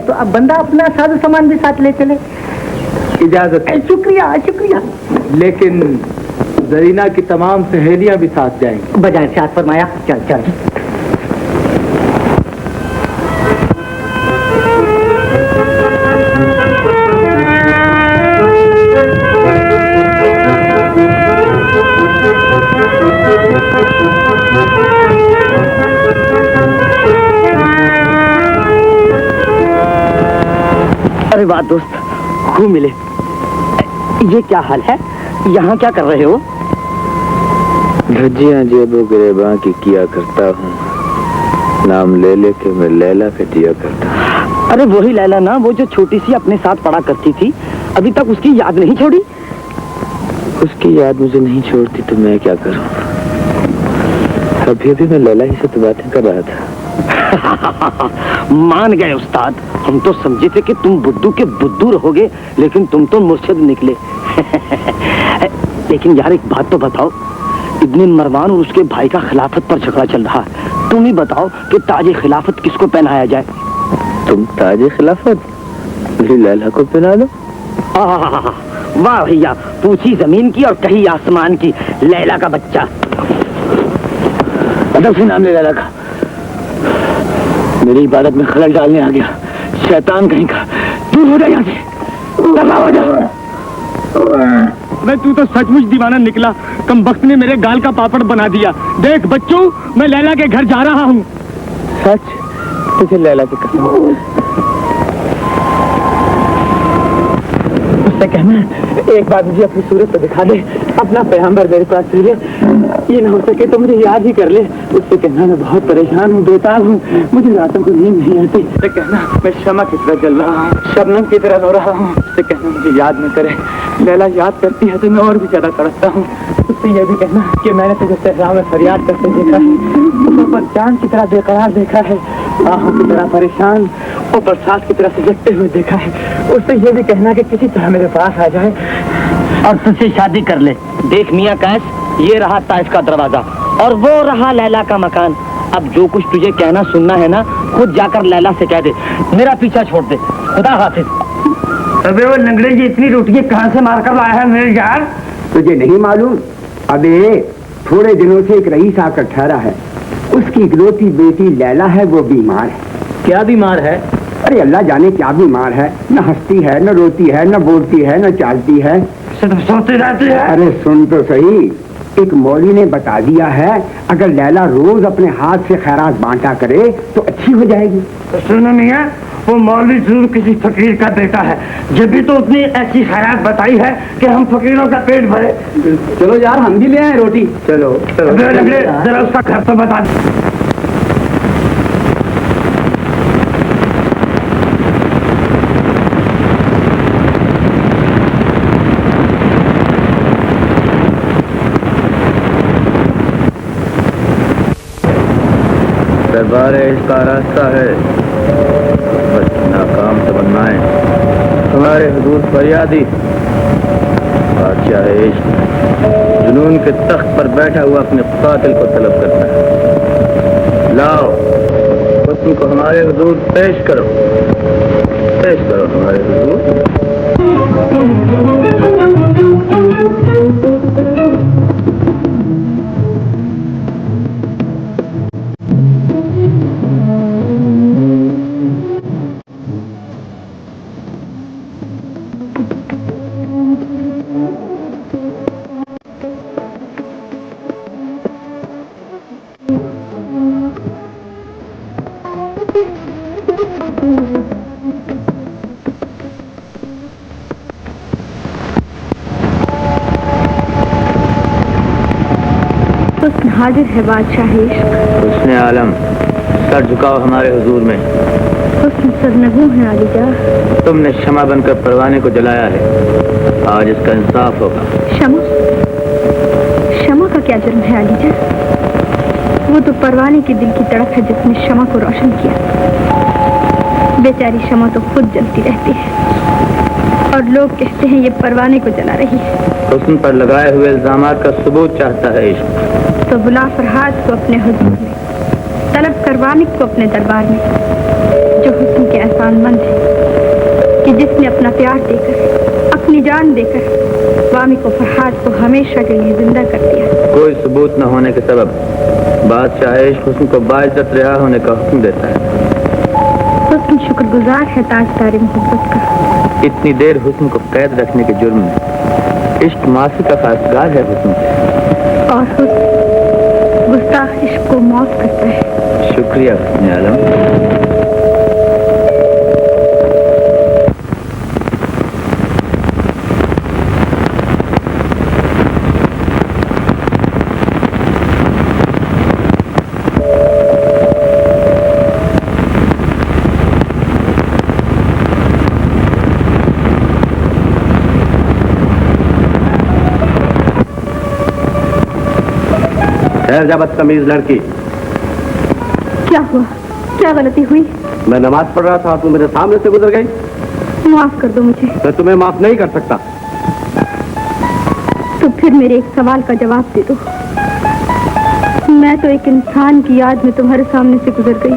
तो अब बंदा अपना साजो सामान भी साथ ले चले। इजाजत है। शुक्रिया शुक्रिया। लेकिन जरीना की तमाम सहेलियां भी साथ जाएंगी। बजाय इरशाद फरमाया। चल चल। अरे वाह दोस्त, खूब मिले। ये क्या हाल है? यहाँ क्या कर रहे हो? धज्जियां जेबो गिरेबां की किया करता हूँ, नाम ले लेके मैं लैला पे दिया करता हूँ। अरे वही लैला ना, वो जो छोटी सी अपने साथ पढ़ा करती थी, अभी तक उसकी याद नहीं छोड़ी? उसकी याद मुझे नहीं छोड़ती तो मैं क्या करूँ? अभी मैं लैला ही से तो बातें कर रहा था। मान गए उस्ताद, हम तो समझे थे कि तुम बुद्धू के बुद्धू रहोगे, लेकिन तुम तो मुर्शिद निकले। लेकिन यार एक बात तो बताओ, इब्ने मरवान और उसके भाई का खिलाफत पर झगड़ा चल रहा है। तुम ही बताओ कि ताज खिलाफत किसको पहनाया जाए? तुम ताज खिलाफत मेरी लैला को पहना दो। वाह भैया, पूछी जमीन की और कही आसमान की, लैला का बच्चा। अदब से नाम ले लैला का। میری عبادت میں خلل ڈالنے آ گیا، شیطان کہیں کا، دور ہو جا یہاں سے، دفع ہو جا۔ میں تو سچ مچ دیوانہ نکلا، کم وقت نے میرے گال کا پاپڑ بنا دیا۔ دیکھ بچوں، میں لیلا کے گھر جا رہا ہوں۔ سچ؟ تجھے لیلا کی قسم، اس سے کہنا ایک بار مجھے اپنی صورت تو دکھا دے، اپنا پیغمبر میرے پاس لے، یہ نہ ہو سکے تو مجھے یاد ہی کر لے۔ اس سے کہنا میں بہت پریشان ہوں، بےتاب ہوں، مجھے راتوں کو نیند نہیں آتی۔ اس سے کہنا میں شمع کی طرح جل رہا ہوں، شبنم کی طرح رو رہا ہوں۔ اس سے کہنا مجھے یاد نہ کرے، لیلا یاد کرتی ہے تو میں اور بھی زیادہ تڑپتا ہوں۔ اس سے یہ بھی کہنا کہ میں نے تجھے صحرا میں فریاد کرتے دیکھا ہے، اوپر پر چاند کی طرح بے قرار دیکھا ہے، آہوں کی طرح پریشان اور برسات کی طرح سجگتے ہوئے دیکھا ہے۔ اس سے یہ بھی کہنا کہ کسی طرح میرے پاس آ جائے اور تجھ سے شادی کر لے۔ دیکھ میاں قیس، یہ رہا طائف کا دروازہ اور وہ رہا لیلا کا مکان۔ اب جو کچھ تجھے کہنا سننا ہے نا، خود جا کر لیلا سے کہہ دے، میرا پیچھا چھوڑ دے۔ خدا حافظ۔ ابے وہ لنگڑے جی اتنی روٹیاں کہاں سے مار کر لایا ہے میرے یار؟ تجھے نہیں معلوم؟ ابے تھوڑے دنوں سے ایک رئیس آ کر ٹھہرا ہے، اس کی اکلوتی بیٹی لیلا ہے، وہ بیمار ہے۔ کیا بیمار ہے؟ ارے اللہ جانے کیا بیمار ہے، نہ ہنستی ہے، نہ روتی ہے، نہ بولتی ہے، نہ چالتی ہے، صرف سوتی رہتی ہے۔ ارے سن تو صحیح، ایک مولوی نے بتا دیا ہے اگر لیلا روز اپنے ہاتھ سے خیرات بانٹا کرے تو اچھی ہو جائے گی۔ تو سنو میاں، وہ مولوی ضرور کسی فقیر کا بیٹا ہے، جب بھی تو اتنی ایسی خیرات بتائی ہے کہ ہم فقیروں کا پیٹ بھرے۔ چلو یار ہم بھی لے آئے روٹی، چلو ابے لنگڑے ذرا اس کا گھر تو بتا دے۔ دربار عشق کا راستہ ہے، بس ناکام تمنائیں ہمارے حضور فریادی۔ بادشاہ عشق جنون کے تخت پر بیٹھا ہوا اپنے قاتل کو طلب کرتا ہے۔ لاؤ حسن کو ہمارے حضور پیش کرو، پیش کرو ہمارے حضور۔ حسن حاضر ہے بادشاہ عشق، حسن عالم سر جھکاؤ ہمارے حضور میں۔ حسن سرنگوں ہے علی جا۔ تم نے شمع بن کر پروانے کو جلایا ہے، آج اس کا انصاف ہوگا۔ شمع؟ شمع کا کیا جرم ہے علی جا؟ وہ تو پروانے کے دل کی تڑپ ہے جس نے شمع کو روشن کیا۔ بیچاری شمع تو خود جلتی رہتی ہے اور لوگ کہتے ہیں یہ پروانے کو جلا رہی ہے۔ حسن پر لگائے ہوئے الزامات کا ثبوت چاہتا ہے عشق۔ تو بلا فرحات کو اپنے حضور میں، طلب کر وامق کو اپنے دربار میں، جو حسن کے احسان مند ہے کہ جس نے اپنا پیار دے کر، اپنی جان دے کر وامق و فرحات کو ہمیشہ کے لیے زندہ کر دیا۔ کوئی ثبوت نہ ہونے کے سبب بادشاہ عشق حسن کو باعزت رہا ہونے کا حکم دیتا ہے۔ حسن شکر گزار ہے تاجدار محبت کا۔ اتنی دیر حسن کو قید رکھنے کے جرم میں عشق معافی کا خواستگار ہے حسن سے۔ اور حسن گستاخ عشق کو معاف کرتا ہے۔ شکریہ حسن عالم۔ جا بدتمیز لڑکی، کیا ہوا؟ کیا غلطی ہوئی؟ میں نماز پڑھ رہا تھا، تم میرے سامنے سے گزر گئی۔ معاف کر دو مجھے۔ میں تمہیں معاف نہیں کر سکتا۔ تو پھر میرے ایک سوال کا جواب دے دو۔ میں تو ایک انسان کی یاد میں تمہارے سامنے سے گزر گئی،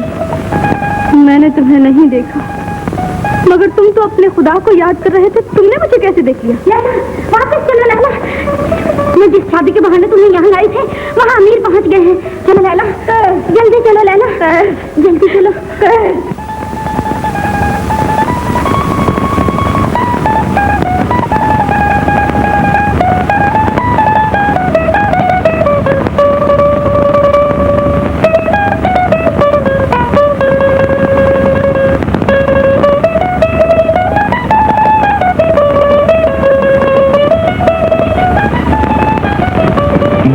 میں نے تمہیں نہیں دیکھا، مگر تم تو اپنے خدا کو یاد کر رہے تھے، تم نے مجھے کیسے دیکھ لیا؟ واپس چلو لیلا، میں जिस शादी के बहाने तुम्हें यहाँ लाई थे वहाँ अमीर पहुँच गए हैं। चलो लैला, जल्दी चलो लैला, जल्दी चलो।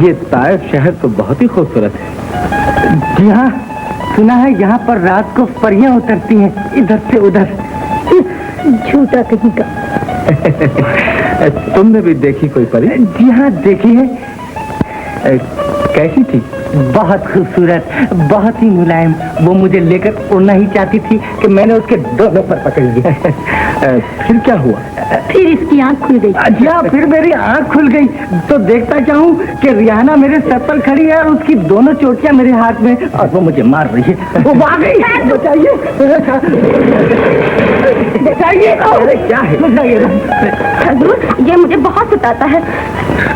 یہ طائف شہر تو بہت ہی خوبصورت ہے۔ جی ہاں، سنا ہے یہاں پر رات کو پریاں اترتی ہیں ادھر سے ادھر۔ جھوٹا کہیں کا۔ تم نے بھی دیکھی کوئی پری؟ جی ہاں دیکھی ہے۔ کیسی تھی؟ بہت خوبصورت، بہت ہی ملائم۔ وہ مجھے لے کر اڑنا ہی چاہتی تھی کہ میں نے اس کے دونوں پر پکڑ لیا۔ پھر کیا ہوا؟ پھر اس کی آنکھ کھل گئی۔ جی ہاں، پھر میری آنکھ کھل گئی تو دیکھتا کیا ہوں کہ ریحانہ میرے سر پر کھڑی ہے اور اس کی دونوں چوٹیاں میرے ہاتھ میں اور وہ مجھے مار رہی ہے۔ وہ آ گئی ہے، بچائیے بچائیے۔ ارے کیا ہے؟ حضور یہ مجھے بہت ستاتا ہے،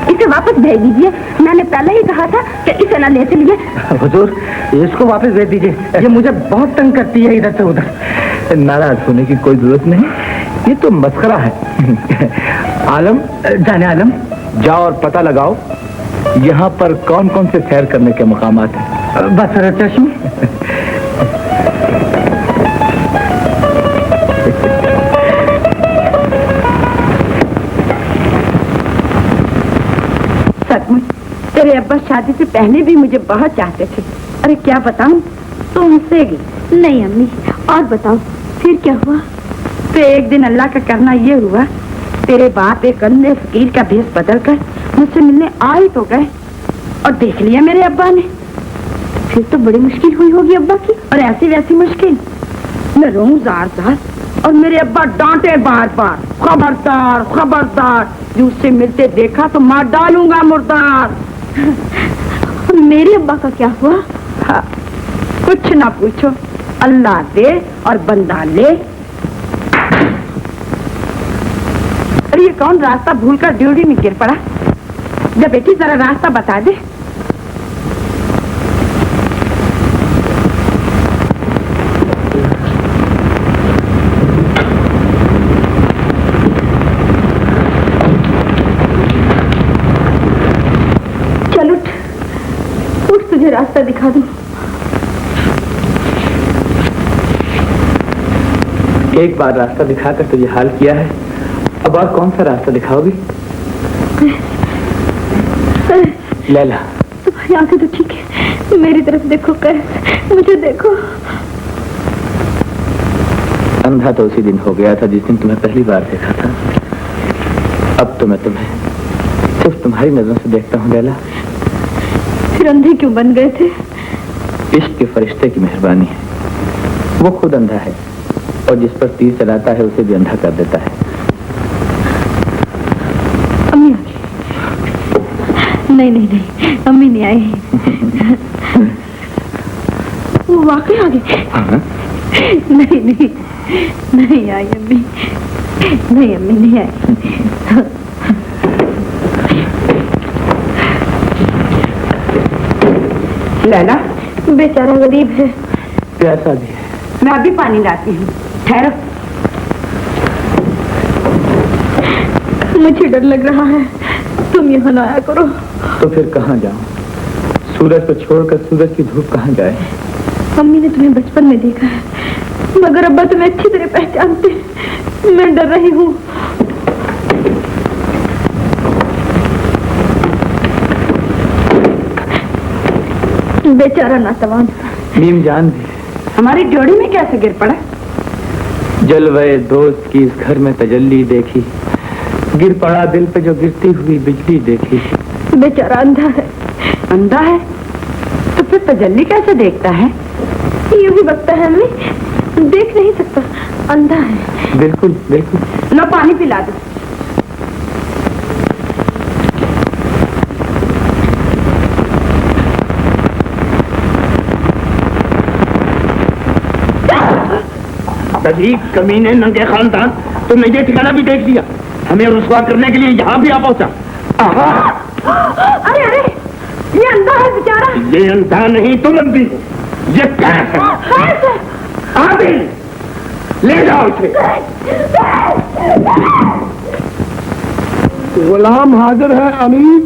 اسے واپس بھیج دیجیے۔ میں نے پہلے ہی کہا تھا کہ اسے نہ لے چلیے۔ حضور اس کو واپس بھیج دیجیے، یہ مجھے بہت تنگ کرتی ہے ادھر سے ادھر۔ ناراض ہونے کی کوئی ضرورت نہیں، یہ تو مسخرہ ہے۔ عالم، جانے عالم، جاؤ اور پتہ لگاؤ یہاں پر کون کون سے سیر کرنے کے مقامات ہیں۔ بصرہ چشم، سچ میں تیرے ابا شادی سے پہلے بھی مجھے بہت چاہتے تھے۔ ارے کیا بتاؤں، تم سے گئی۔ نہیں امی، اور بتاؤ پھر کیا ہوا؟ تو ایک دن اللہ کا کرنا یہ ہوا، تیرے باپ ایک اندھے فقیر کا بھیس بدل کر مجھ سے ملنے آ ہی تو گئے اور دیکھ لیا میرے ابا نے۔ پھر تو بڑی مشکل ہوئی ہوگی ابا کی۔ اور ایسی ویسی مشکل، میں روؤں زار زار اور میرے ابا ڈانٹے بار بار، خبردار خبردار، جو اس سے ملتے دیکھا تو مار ڈالوں گا مردار۔ میرے ابا کا کیا ہوا؟ ہاں، کچھ نہ پوچھو، اللہ دے اور بندہ لے۔ اور یہ کون راستہ بھول کر ڈیوٹی میں گر پڑا؟ جب بیٹی ذرا راستہ بتا دے۔ چل اٹھ اٹھ، تجھے راستہ دکھا دوں۔ ایک بار راستہ دکھا کر تو یہ حال کیا ہے، اب اور کون سا راستہ دکھاؤ گی؟ لیلا، تمہاری آنکھیں تو ٹھیک ہے، میری طرف دیکھو، مجھے دیکھو۔ اندھا تو اسی دن ہو گیا تھا جس دن تمہیں پہلی بار دیکھا تھا، اب تو میں تمہیں صرف تمہاری نظروں سے دیکھتا ہوں لیلا۔ پھر اندھے کیوں بن گئے تھے؟ عشق کے فرشتے کی مہربانی ہے، وہ خود اندھا ہے اور جس پر تیر چلاتا ہے اسے بھی اندھا کر دیتا ہے۔ امی آ گئی؟ نہیں نہیں نہیں، امی نہیں آئی۔ وہ واقعی آ گئی؟ نہیں نہیں نہیں آئی امی، نہیں امی نہیں آئی۔ لیلا بیچارہ غریب ہے، پیاسا بھی ہے۔ میں ابھی پانی لاتی ہوں، ٹھہرو۔ مجھے ڈر لگ رہا ہے، تم یہاں نہ آیا کرو۔ تو پھر کہاں جاؤں؟ سورج کو چھوڑ کر سورج کی دھوپ کہاں جائے؟ امی نے تمہیں بچپن میں دیکھا ہے، مگر ابا تمہیں اچھی طرح پہچانتے ہیں، میں ڈر رہی ہوں۔ بیچارہ ناتوان، نیم جان بھی ہماری جوڑی میں کیسے گر پڑا؟ جلوے دوست کی اس گھر میں تجلی دیکھی، گر پڑا دل پہ جو گرتی ہوئی بجلی دیکھی۔ بیچارہ اندھا ہے۔ اندھا ہے تو پھر تجلی کیسے دیکھتا ہے؟ یوں ہی بکتا ہے امی، دیکھ نہیں سکتا، اندھا ہے۔ بالکل بالکل۔ لو پانی پلا دو۔ کمینے ننگے خاندان، تم نے یہ ٹھکانہ بھی دیکھ لیا، ہمیں رسوا کرنے کے لیے یہاں بھی آ پہنچا۔ अरे अरे, ये अंधा है बेचारा। ये अंधा नहीं, तुम अंधी हो। ये कैस है। आदि, ले जाओ इसे। गुलाम हाजिर है अमीर।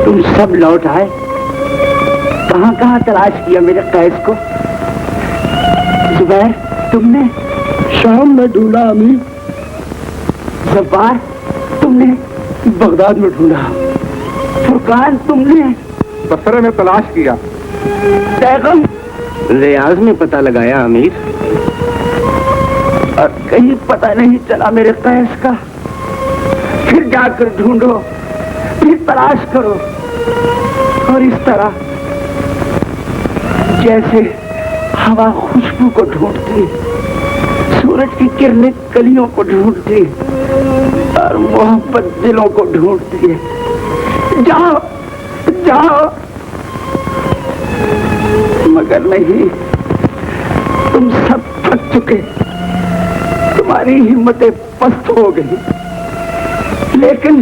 तुम सब लौट आए? कहाँ कहाँ तलाश किया मेरे कैस को? जुबैर, तुमने? शाम में ढूंढा अमीर। जब्बार, तुमने? बगदाद में ढूंढा। फुरकान, तुमने? बसरे में तलाश किया। बैगम? रियाज में पता लगाया अमीर, और कहीं पता नहीं चला मेरे कैस का। फिर जाकर ढूंढो, फिर तलाश करो, और इस तरह जैसे हवा खुशबू को ढूंढती, सूरज की किरणें कलियों को ढूंढती, और मोहब्बत दिलों को ढूंढती है। जाओ जाओ। मगर नहीं, तुम सब थक चुके, तुम्हारी हिम्मतें पस्त हो गई। लेकिन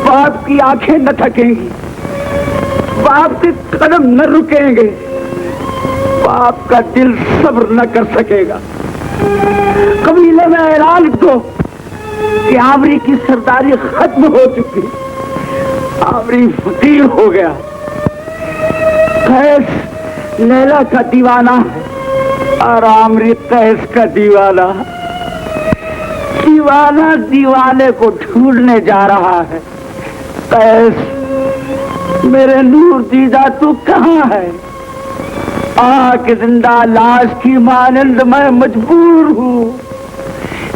बाप की आंखें न थकेंगी, बाप के कदम न रुकेंगे, बाप का दिल सब्र न कर सकेगा। कबीले में ऐलान दो कि आमरी की सरदारी खत्म हो चुकी, आमरी फकीर हो गया। कैस लैला का दीवाना है और आमरी कैस का दीवाना। दीवाना दीवाने को ढूंढने जा रहा है। कैस, मेरे नूर दीदा, तू कहाँ है? आँख जिंदा लाश की मानंद मैं मजबूर हूँ,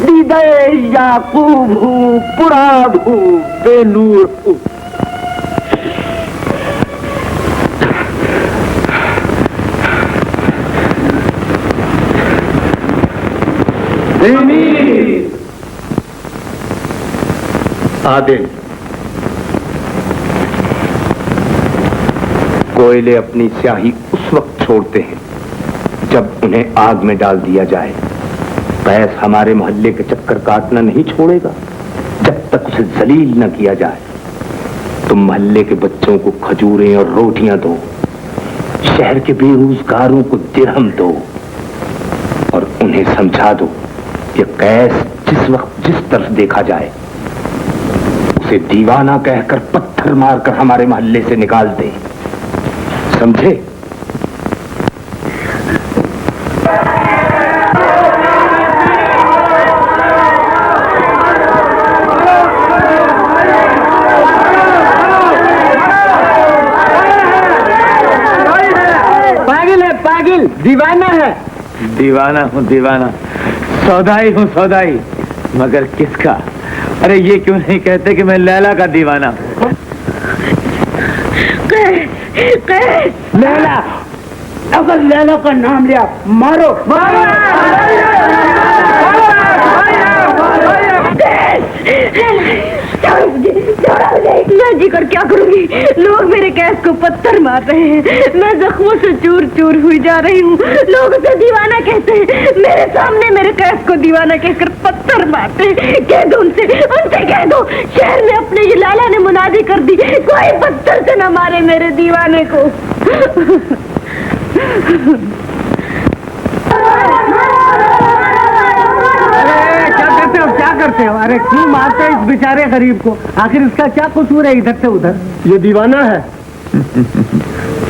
दीदे याकूब हूँ, पुराब हूँ, बेनूर हूँ। आदिल, कोयले अपनी स्याही उस वक्त छोड़ते हैं जब उन्हें आग में डाल दिया जाए। कैस हमारे मोहल्ले के चक्कर काटना नहीं छोड़ेगा जब तक उसे जलील न किया जाए। तुम मोहल्ले के बच्चों को खजूरें और रोटियां दो, शहर के बेरोजगारों को दिरहम दो, और उन्हें समझा दो कि कैस जिस वक्त जिस तरफ देखा जाए उसे दीवाना कहकर पत्थर मारकर हमारे मोहल्ले से निकाल दे। समझे? पागल है, पागल, दीवाना है। दीवाना हूँ दीवाना, सौदाई हूँ सौदाई, मगर किसका? अरे ये क्यों नहीं कहते कि मैं लैला का दीवाना हूँ? लैला, अगर लैला का नाम लिया मारो, मारो। मैं जी कर क्या करूंगी? लोग मेरे कैस को पत्थर मार रहे हैं, मैं जख्मों से चूर चूर हुई जा रही हूँ। लोग उसे दीवाना कहते हैं, मेरे सामने मेरे कैस को दीवाना कहकर पत्थर मारते हैं। कह दो उनसे कह दो, शहर में अपने ये लाला ने मुनादी कर दी, कोई पत्थर से न मारे मेरे दीवाने को। क्या करते हो? अरे क्यों मारते हो इस बेचारे गरीब को? आखिर इसका क्या कसूर है इधर से उधर? ये दीवाना है।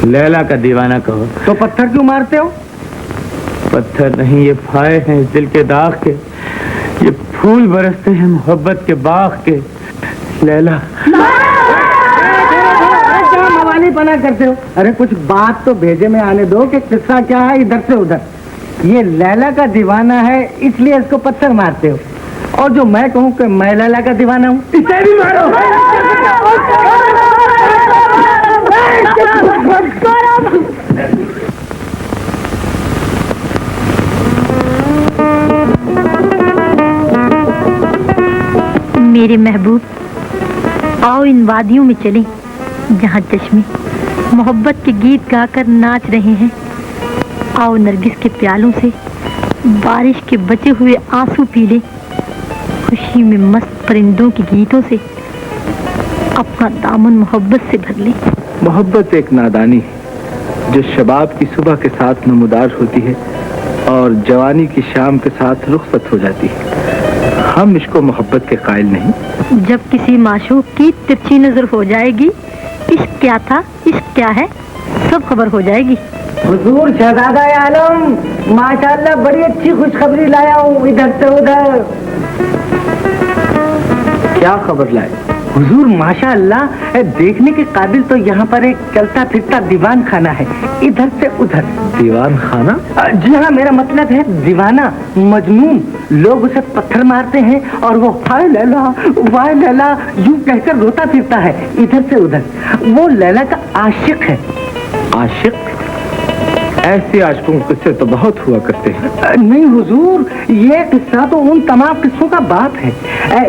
लैला का दीवाना कहो तो पत्थर क्यों मारते हो? पत्थर नहीं, ये फाये हैं इस दिल के दाग के, ये फूल बरसते हैं मोहब्बत के बाग के। लैला, क्या मवाली बना करते हो? अरे कुछ बात तो भेजे में आने दो कि किस्सा क्या है इधर से उधर। ये लैला का दीवाना है इसलिए इसको पत्थर मारते हो, और जो मैं कहूँ कि मैं लैला का दीवाना हूँ, इसे भी मारो। मेरे महबूब, आओ इन वादियों में चलें जहाँ चश्मे मोहब्बत के गीत गाकर नाच रहे हैं। आओ नरगिस के प्यालों से बारिश के बचे हुए आंसू पी ले, खुशी में मस्त परिंदों के गीतों से अपना दामन मोहब्बत से भर ले। मोहब्बत एक नादानी है जो शबाब की सुबह के साथ नमूदार होती है और जवानी की शाम के साथ रुखसत हो जाती है। हम इसको मोहब्बत के कायल नहीं। जब किसी माशूक की तिरछी नजर हो जाएगी, इश्क क्या था, इश्क क्या है, सब खबर हो जाएगी। हुजूर शहजादा आलम, माशाअल्लाह बड़ी अच्छी खुशखबरी लाया हूँ इधर से उधर। क्या खबर लाए? हुजूर माशाअल्लाह देखने के काबिल तो यहाँ पर एक चलता फिरता दीवान खाना है, इधर से उधर। दीवान खाना? जी हाँ, मेरा मतलब है दीवाना, मजनून। लोग उसे पत्थर मारते हैं और वो हाय लैला वाह लैला यूं कहकर रोता फिरता है इधर से उधर। वो लैला का आशिक है। आशिक? ऐसे आशिकों के किस्से तो बहुत हुआ करते हैं। नहीं हुजूर, ये किस्सा तो उन तमाम किस्सों का बाप है।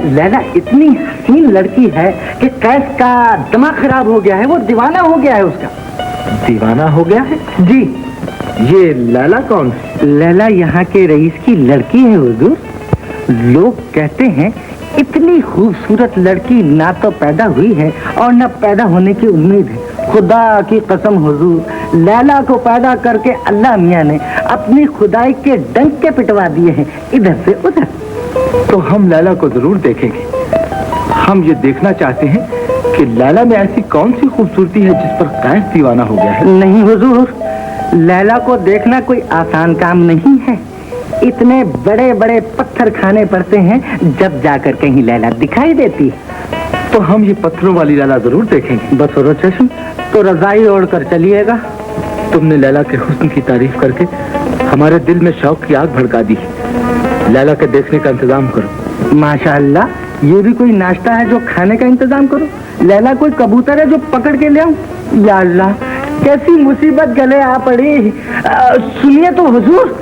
लैला इतनी हसीन लड़की है कि कैस का दिमाग खराब हो गया है, वो दीवाना हो गया है उसका। दीवाना हो गया है? जी। ये लैला कौन है? लैला यहाँ के रईस की लड़की है हुजूर। लोग कहते हैं इतनी खूबसूरत लड़की ना तो पैदा हुई है और न पैदा होने की उम्मीद है। खुदा की कसम हुजूर, लैला को पैदा करके अल्लाह मियाँ ने अपनी खुदाई के डंके पिटवा दिए हैं इधर से उधर। तो हम लैला को जरूर देखेंगे। हम ये देखना चाहते हैं कि लैला में ऐसी कौन सी खूबसूरती है जिस पर कैस दीवाना हो गया है। नहीं हुजूर, लैला को देखना कोई आसान काम नहीं है। इतने बड़े बड़े पत्थर खाने पड़ते हैं जब जाकर कहीं लैला दिखाई देती है। तो हम ये पत्थरों वाली लैला जरूर देखेंगे। बसरो चश्म, तो रजाई ओढ़ कर चलिएगा। तुमने लैला के हुस्न की तारीफ करके हमारे दिल में शौक की आग भड़का दी। लैला के देखने का इंतजाम करो। माशाअल्लाह, ये भी कोई नाश्ता है जो खाने का इंतजाम करो। लैला कोई कबूतर है जो पकड़ के ले आऊं? या अल्लाह, कैसी मुसीबत गले आ पड़ी। सुनिए तो हुजूर,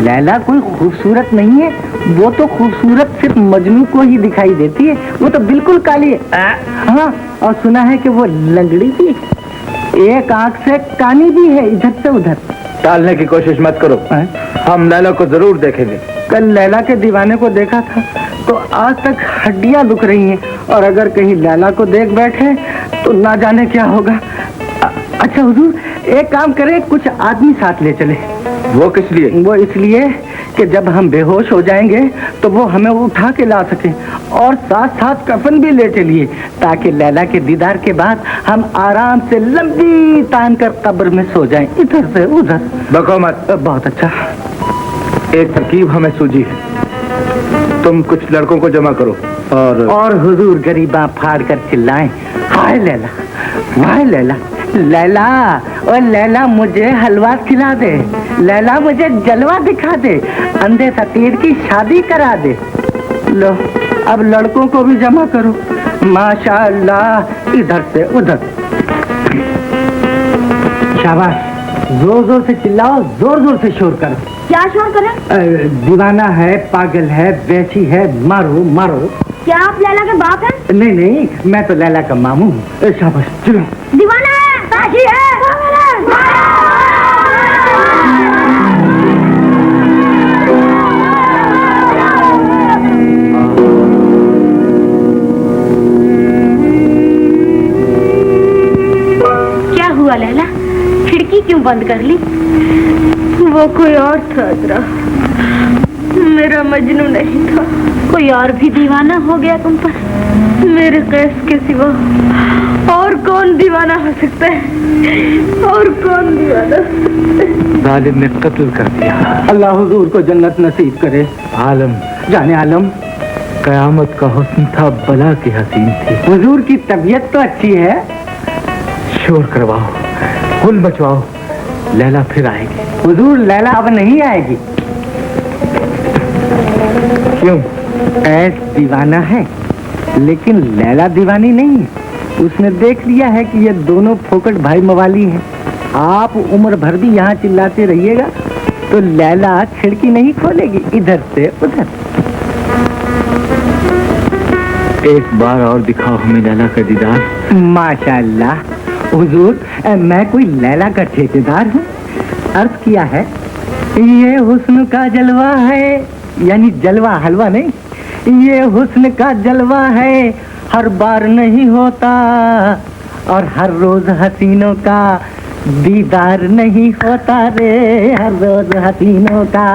लैला कोई खूबसूरत नहीं है, वो तो खूबसूरत सिर्फ मजनू को ही दिखाई देती है। वो तो बिल्कुल काली है। हाँ, और सुना है कि वो लंगड़ी भी है, एक आंख से कानी भी है इधर से उधर। टालने की कोशिश मत करो। हम लैला को जरूर देखेंगे। कल लैला के दीवाने को देखा था तो आज तक हड्डियां दुख रही हैं, और अगर कहीं लैला को देख बैठे तो ना जाने क्या होगा। अच्छा हुजूर, एक काम करें, कुछ आदमी साथ ले चले। वो किस लिए? वो इसलिए कि जब हम बेहोश हो जाएंगे तो वो हमें उठा के ला सके, और साथ साथ कफन भी ले चलिए ताकि लैला के दीदार के बाद हम आराम से लंबी तान कर कब्र में सो जाएं इधर से उधर। बको मत। बहुत अच्छा। एक तरकीब हमें सूझी है। तुम कुछ लड़कों को जमा करो और हुजूर गरीबा फाड़ कर चिल्लाएं, हाय लैला वाह लैला, लैला और लैला मुझे हलवा खिला दे, लैला मुझे जलवा दिखा दे, अंधे फकीर की शादी करा दे। लो, अब लड़कों को भी जमा करो। माशाअल्लाह, इधर से उधर। शाबाश, जोर जोर से चिल्लाओ, जोर जोर से शोर करो। क्या शोर करें? दीवाना है, पागल है, वैसी है, मारो मारो। क्या आप लैला के बाप हैं? नहीं नहीं, मैं तो लैला का मामू हूँ। शाबाश, चलो। दीवाना है, साक्षी है। क्या हुआ लैला, खिड़की क्यों बंद कर ली? वो कोई और था जरा, मेरा मजनू नहीं था। कोई और भी दीवाना हो गया तुम पर? मेरे कैस के सिवा और कौन दीवाना हो सकता है? और कौन दीवाना? जालिम ने कत्ल कर दिया। अल्लाह हुजूर को जन्नत नसीब करे। आलम, जाने आलम, कयामत का हुस्न था, बला की हसीन थी। हुजूर की तबीयत तो अच्छी है। शोर करवाओ, हुल मचवाओ, लैला फिर आएगी। हुजूर, लैला अब नहीं आएगी। क्यों? ऐस दीवाना है, लेकिन लैला दीवानी नहीं है। उसने देख लिया है कि ये दोनों फोकट भाई मवाली हैं। आप उम्र भर भी यहाँ चिल्लाते रहिएगा तो लैला खिड़की नहीं खोलेगी इधर से उधर। एक बार और दिखाओ हमें लैला का दीदार। माशाअल्लाह हुजूर, मैं कोई लैला का ठेकेदार हूँ। अर्ज किया है ये हुस्न का जलवा है, यानी जलवा हलवा नहीं, ये हुस्न का जलवा है, हर बार नहीं होता, और हर रोज हसीनों का दीदार नहीं होता रे, हर रोज हसीनों का।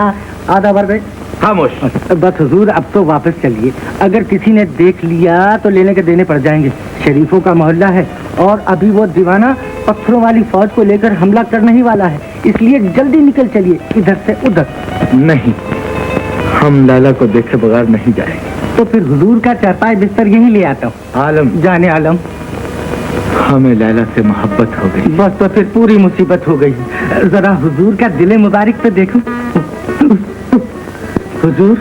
आधा बार गए खामोश। बस हुजूर अब तो वापस चलिए, अगर किसी ने देख लिया तो लेने के देने पड़ जाएंगे। शरीफों का मोहल्ला है और अभी वो दीवाना पत्थरों वाली फौज को लेकर हमला करने ही वाला है, इसलिए जल्दी निकल चलिए इधर से उधर। नहीं, हम लैला को देखे बगैर नहीं जाएंगे। तो फिर हुजूर का चारपाई बिस्तर यहीं ले आता हूँ। आलम, जाने आलम, हमें लैला से मोहब्बत हो गई। बस तो फिर पूरी मुसीबत हो गई। जरा हुजूर का दिल मुबारक पे देखो। हुजूर,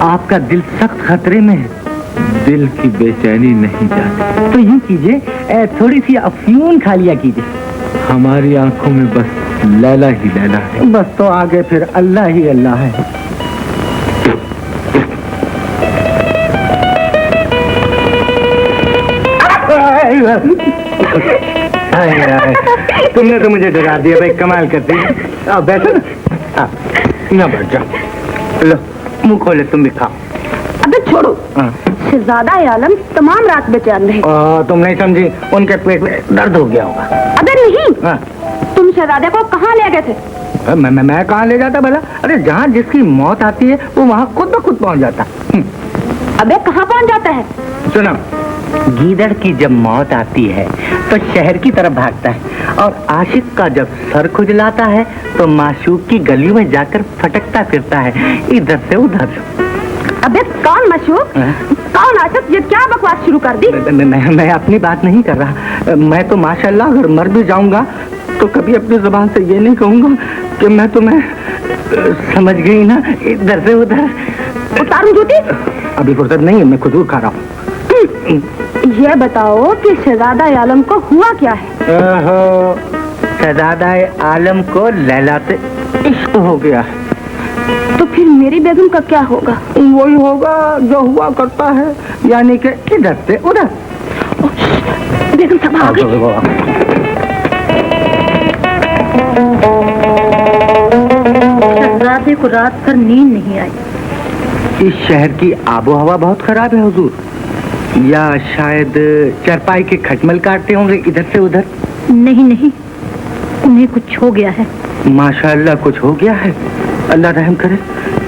आपका दिल सख्त खतरे में है। दिल की बेचैनी नहीं जाती। तो यूं कीजिए, थोड़ी सी अफ्यून खा लिया कीजिए। हमारी आंखों में बस लैला ही लैला है। बस तो आगे फिर अल्लाह ही अल्लाह है। तुमने तो मुझे डरा दिया भाई, कमाल करती है। बैठो ना, ना बैठ जाओ। लो मुंह खोले, तुम भी खाओ। अबे छोड़ो, शहजादा आलम तमाम रात बेचैन रहे। तुम नहीं समझी, उनके पेट में दर्द हो गया होगा। अबे नहीं, तुम शहजादे को कहाँ ले गए थे? मैं कहाँ ले जाता भला? अरे जहाँ जिसकी मौत आती है वो वहाँ खुद ब खुद पहुँच जाता। अबे कहाँ पहुँच जाता है? सुनो, गीदड़ की जब मौत आती है तो शहर की तरफ भागता है, और आशिक का जब सर खुजलाता है तो माशूक की गलियों में जाकर फटकता फिरता है इधर से उधर। अबे कौन माशूक, कौन आशिक? ये क्या बकवास शुरू कर दी? मैं अपनी बात नहीं कर रहा। मैं तो माशाल्लाह अगर मर भी जाऊंगा तो कभी अपनी जुबान से ये नहीं कहूंगा कि मैं तुम्हें, समझ गई ना, इधर से उधर। उतारूं जूती? अभी फुर्सत नहीं है, मैं खजूर खा रहा हूँ। ये बताओ कि शहजादा आलम को हुआ क्या है? शहजादा आलम को लैला से इश्क हो गया है। तो फिर मेरी बेगम का क्या होगा? वही होगा जो हुआ करता है, यानी कि इधर से उधर। बेगम साहब आ गई। शहजादे को रात भर नींद नहीं आई। इस शहर की आबो हवा बहुत खराब है हुजूर, या शायद चरपाई के खटमल काटते होंगे इधर से उधर। नहीं नहीं, उन्हें कुछ हो गया है। माशाअल्लाह कुछ हो गया है, अल्लाह रहम करे।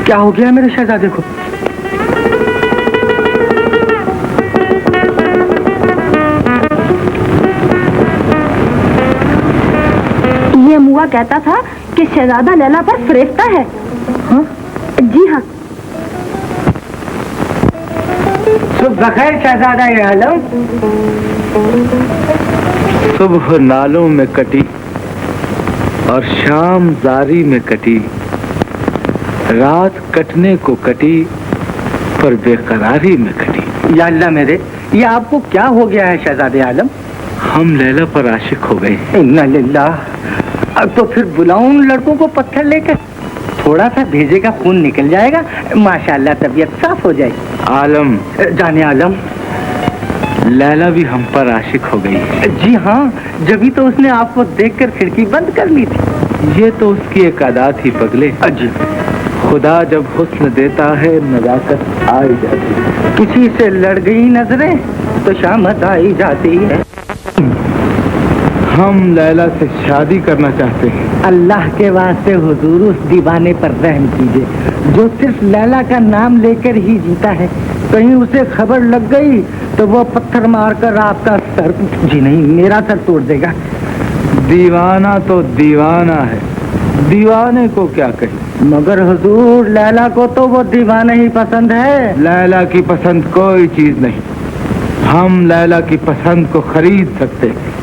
क्या हो गया मेरे शहजादे को? ये मुआ कहता था कि शहजादा लैला पर फरेश्ता है। हाँ? जी हाँ। सुबह खैर शहजादा आलम। सुबह नालों में कटी और शाम जारी में कटी, रात कटने को कटी पर बेकरारी में कटी। या अल्लाह मेरे, ये आपको क्या हो गया है शहजादे आलम? हम लैला पर आशिक हो गए। इन्ना लिल्लाह। अब तो फिर बुलाऊं उन लड़कों को पत्थर लेकर, थोड़ा सा भेजे का खून निकल जाएगा, माशाअल्लाह तबीयत साफ हो जाएगी। आलम, जाने आलम, लैला भी हम पर आशिक हो गई। जी हाँ, जभी तो उसने आपको देखकर खिड़की बंद कर ली थी। ये तो उसकी एक आदत ही पगले। जी, खुदा जब हुस्न देता है नजाकत आ ही जाती है। किसी से लड़ गई नजरें तो शामत आई जाती है। हम लैला से शादी करना चाहते हैं। अल्लाह के वास्ते हुजूर उस दीवाने पर रहम कीजिए जो सिर्फ लैला का नाम लेकर ही जीता है। कहीं उसे खबर लग गई तो वो पत्थर मारकर आपका सर, जी नहीं, मेरा सर तोड़ देगा। दीवाना तो दीवाना है, दीवाने को क्या कहे। मगर हुजूर लैला को तो वो दीवाना ही पसंद है। लैला की पसंद कोई चीज नहीं, हम लैला की पसंद को खरीद सकते हैं।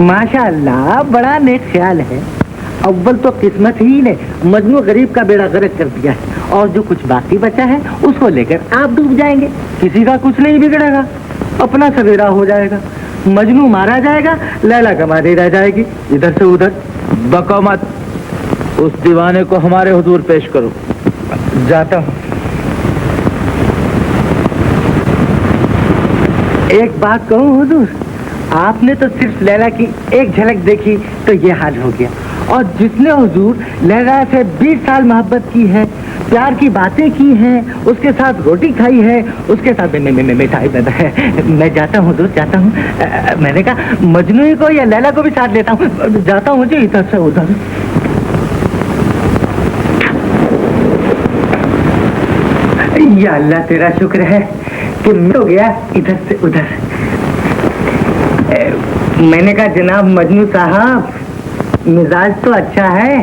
माशाअल्लाह, बड़ा नेक ख्याल है। अव्वल तो किस्मत ही ने मजनू गरीब का बेड़ा गर्क कर दिया है, और जो कुछ बाकी बचा है उसको लेकर आप डूब जाएंगे। किसी का कुछ नहीं बिगड़ेगा, अपना सवेरा हो जाएगा। मजनू मारा जाएगा, लैला कमारी रह जाएगी इधर से उधर। बको मत, उस दीवाने को हमारे हुजूर पेश करो। जाता हूँ। एक बात कहूँ हुजूर, आपने तो सिर्फ लैला की एक झलक देखी तो ये हाल हो गया, और जिसने हुजूर लैला से 20 साल मोहब्बत की है, प्यार की बातें की हैं, उसके साथ रोटी खाई है, उसके साथ मिठाई है। मैं जाता हूँ हुजूर, जाता हूँ। मैंने कहा मजनू को या लैला को भी साथ लेता हूँ, जाता हूँ जी इधर से उधर। या अल्लाह तेरा शुक्र है कि मैं हो गया इधर से उधर। मैंने कहा जनाब मजनू साहब, मिजाज तो अच्छा है।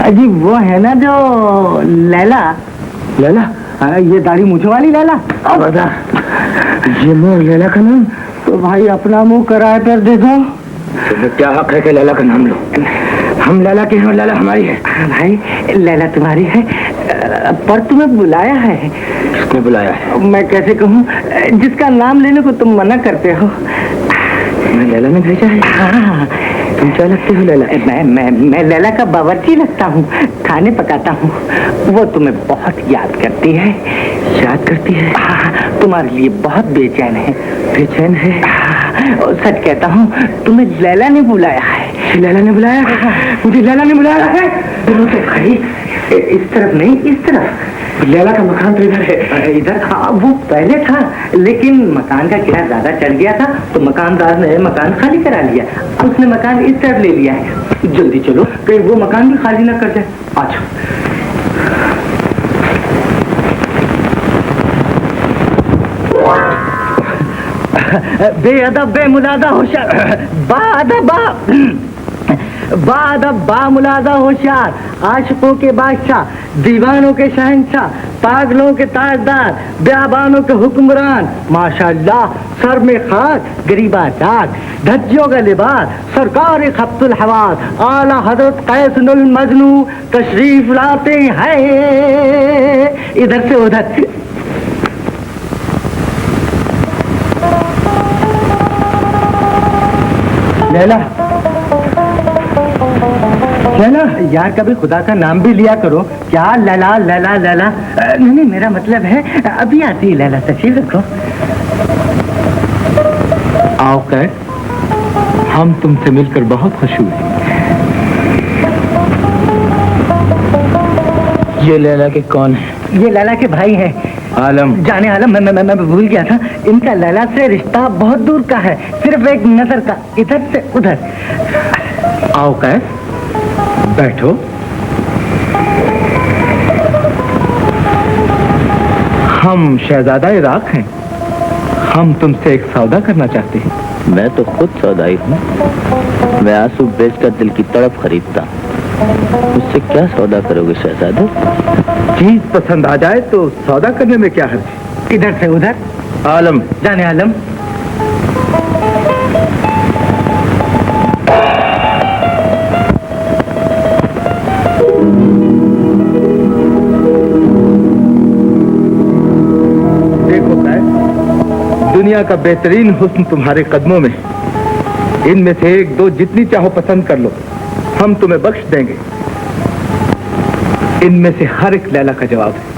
अजी वो है ना जो लैला, लैला ये दाढ़ी मूछों वाली लैला। बता ये मुँह लैला का नाम? तो भाई अपना मुंह कराए पर दे दो। तुम्हें क्या हक है कि लैला का नाम लो? हम लैला के हैं और लैला हमारी है। भाई लैला तुम्हारी है, पर तुम्हें बुलाया है। किसने बुलाया है? मैं कैसे कहूँ, जिसका नाम लेने को तुम मना करते हो। मैं लैला ने भेजा है? हाँ। तुम क्या लगते हो लैला? मैं लैला का बावर्ची लगता हूँ, खाने पकाता हूँ। वो तुम्हें बहुत याद करती है। याद करती है? हाँ, तुम्हारे लिए बहुत बेचैन है। बेचैन है? और सच कहता हूँ, तुम्हें लैला ने बुलाया है। लैला ने बुलाया? मुझे लैला ने बुलाया है? तो भाई इस तरफ नहीं, इस तरफ। लैला का मकान तो इधर है। इधर? हाँ, वो पहले था, लेकिन मकान का किराया ज्यादा चढ़ गया था, तो मकानदार ने मकान खाली करा लिया। उसने मकान इस तरफ ले लिया है। जल्दी चलो, कहीं वो मकान भी खाली ना कर जाए। अच्छा बेअदब बेमुलादा होशियार, बादब बामुलादा होशियार, आशिकों के बादशाह, दीवानों के शहंशाह, पागलों के ताजदार, बेआबानों के हुक्मरान, माशाअल्लाह सर में खाक गरीबा डाक, धज्जियों का लिबास, सरकार खब्तुल हवास, आला हजरत कैसनुल मजनू तशरीफ लाते हैं। इधर से उधर। लैला, लैला यार कभी खुदा का नाम भी लिया करो। क्या लैला लैला लैला? नहीं मेरा मतलब है अभी आती है लैला, तशरीफ रखो। आओ कैफ, हम तुमसे मिलकर बहुत खुश हुए। ये लैला के कौन है? ये लैला के भाई हैं आलम। जाने आलम, मैं भूल गया था। इनका लैला से रिश्ता बहुत दूर का है, सिर्फ एक नजर का, इधर से उधर। आओ कैफ, बैठो। हम शहजादा इराक हैं, हम तुमसे एक सौदा करना चाहते हैं। मैं तो खुद सौदाई हूँ। मैं आंसू बेचकर दिल की तड़प खरीदता। उससे क्या सौदा करोगे शहजादे? चीज पसंद आ जाए तो सौदा करने में क्या हर्ज है? इधर से उधर। आलम। जाने आलम। देखो कैफ, दुनिया का बेहतरीन हुस्न तुम्हारे कदमों में। इनमें से एक दो जितनी चाहो पसंद कर लो, हम तुम्हें बख्श देंगे। इनमें से हर एक लैला का जवाब है।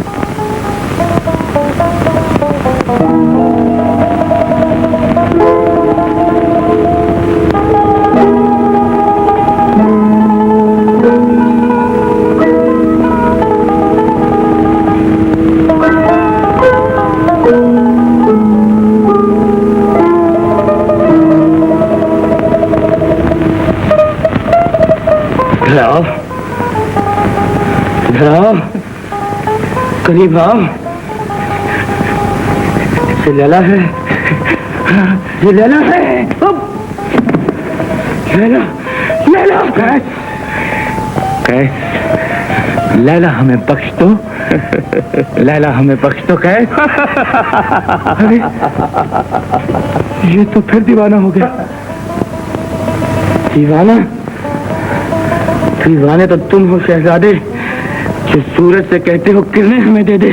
करीब आओ। ये लैला है, ये लैला है। लैला, लैला। कैफ, लैला हमें बख्श दो, लैला हमें बख्श दो कैफ। अरे ये तो फिर दीवाना हो गया। दीवाना? दीवाने तो तुम हो शहजादे, जो सूरज से कहते हो किरणें हमें दे दे,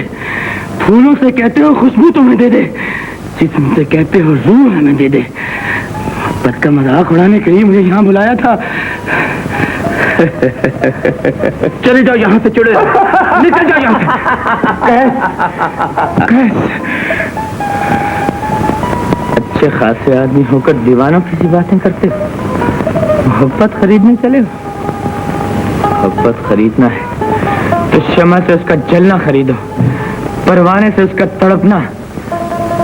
फूलों से कहते हो खुशबू तुम्हें दे दे, जिस्म से कहते हो रूह हमें दे दे। मोहब्बत का मजाक उड़ाने के लिए मुझे यहाँ बुलाया था। चले जाओ यहाँ से, चले जाओ, निकल जाओ यहाँ से। अच्छे खासे आदमी होकर दीवानों की सी बातें करते हो। मोहब्बत खरीदने चले हो? मोहब्बत खरीदना है तो शमा से उसका जलना खरीदो, परवाने से उसका तड़पना,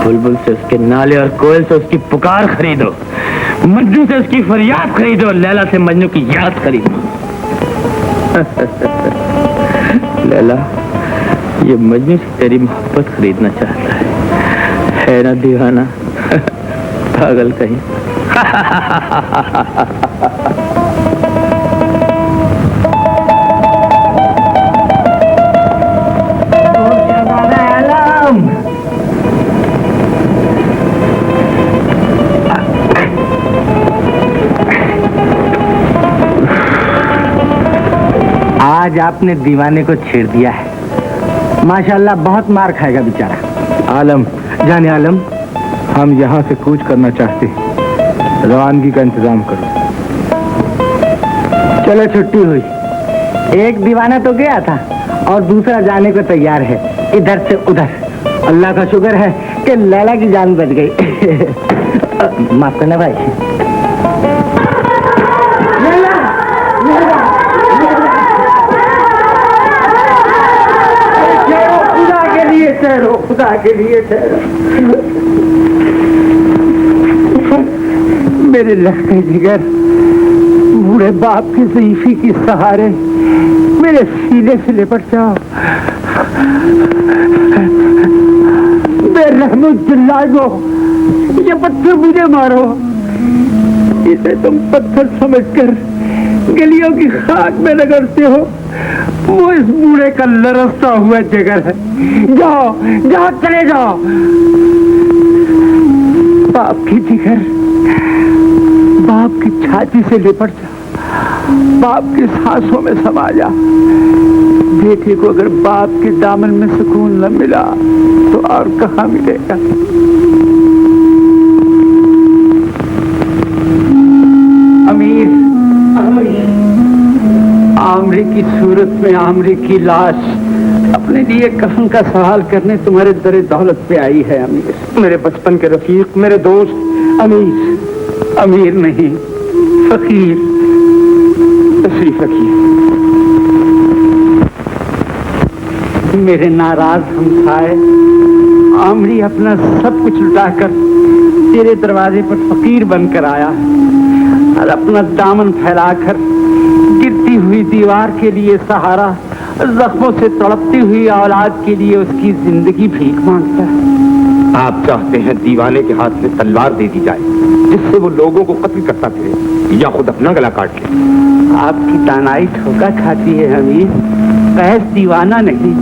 बुलबुल से उसके नाले और कोयल से उसकी पुकार खरीदो, मजनू से उसकी फरियाद खरीदो, लैला से मजनू की याद खरीदो। लैला, ये मजनू से तेरी मोहब्बत खरीदना चाहता है ना दीवाना? पागल कहीं। आज आपने दीवाने को छेड़ दिया है, माशाल्लाह बहुत मार खाएगा बेचारा। आलम, जाने आलम, हम यहाँ से कूच करना चाहते हैं, रवानगी का इंतजाम करो। चलो छुट्टी हुई। एक दीवाना तो गया था और दूसरा जाने को तैयार है, इधर से उधर। अल्लाह का शुक्र है कि लैला की जान बच गई। माफ करना भाई। लैला, लैला, खुदा के लिए ठहरो, खुदा के लिए ठहरो। मेरे लखते जिगर, बूढ़े बाप की ज़ईफ़ी की सहारे मेरे सीने से लिपट जाओ। बेरहम चिल्लाओ, ये पत्थर मुझे मारो। इसे तुम पत्थर समझकर गलियों की खाक में रगड़ते हो, वो इस बूढ़े का लरसता हुआ जिगर है। जाओ जाओ, चले जाओ। बाप की जिगर, बाप की छाती से लिपट जा, बाप की सांसों में समा जा। बेटे को अगर बाप के दामन में सुकून न मिला तो और कहाँ मिलेगा? अमीर, आमरी की सूरत में आमरी की लाश अपने लिए कफन का सवाल करने तुम्हारे दरे दौलत पे आई है। अमीर, मेरे बचपन के रफीक, मेरे दोस्त। अमीर, अमीर नहीं, फकीर। तशरीफ रखिए। मेरे नाराज हमसाए, आमरी अपना सब कुछ लुटाकर तेरे दरवाजे पर फकीर बनकर आया और अपना दामन फैलाकर गिरती हुई दीवार के लिए सहारा, जख्मों से तड़पती हुई औलाद के लिए उसकी जिंदगी भीख मांगता है। आप चाहते हैं दीवाने के हाथ में तलवार दे दी जाए जिससे वो लोगों को कत्ल करता फिरे या खुद अपना गला काट ले? आपकी दानाई ठोका खाती है अमीर। कैस दीवाना नहीं,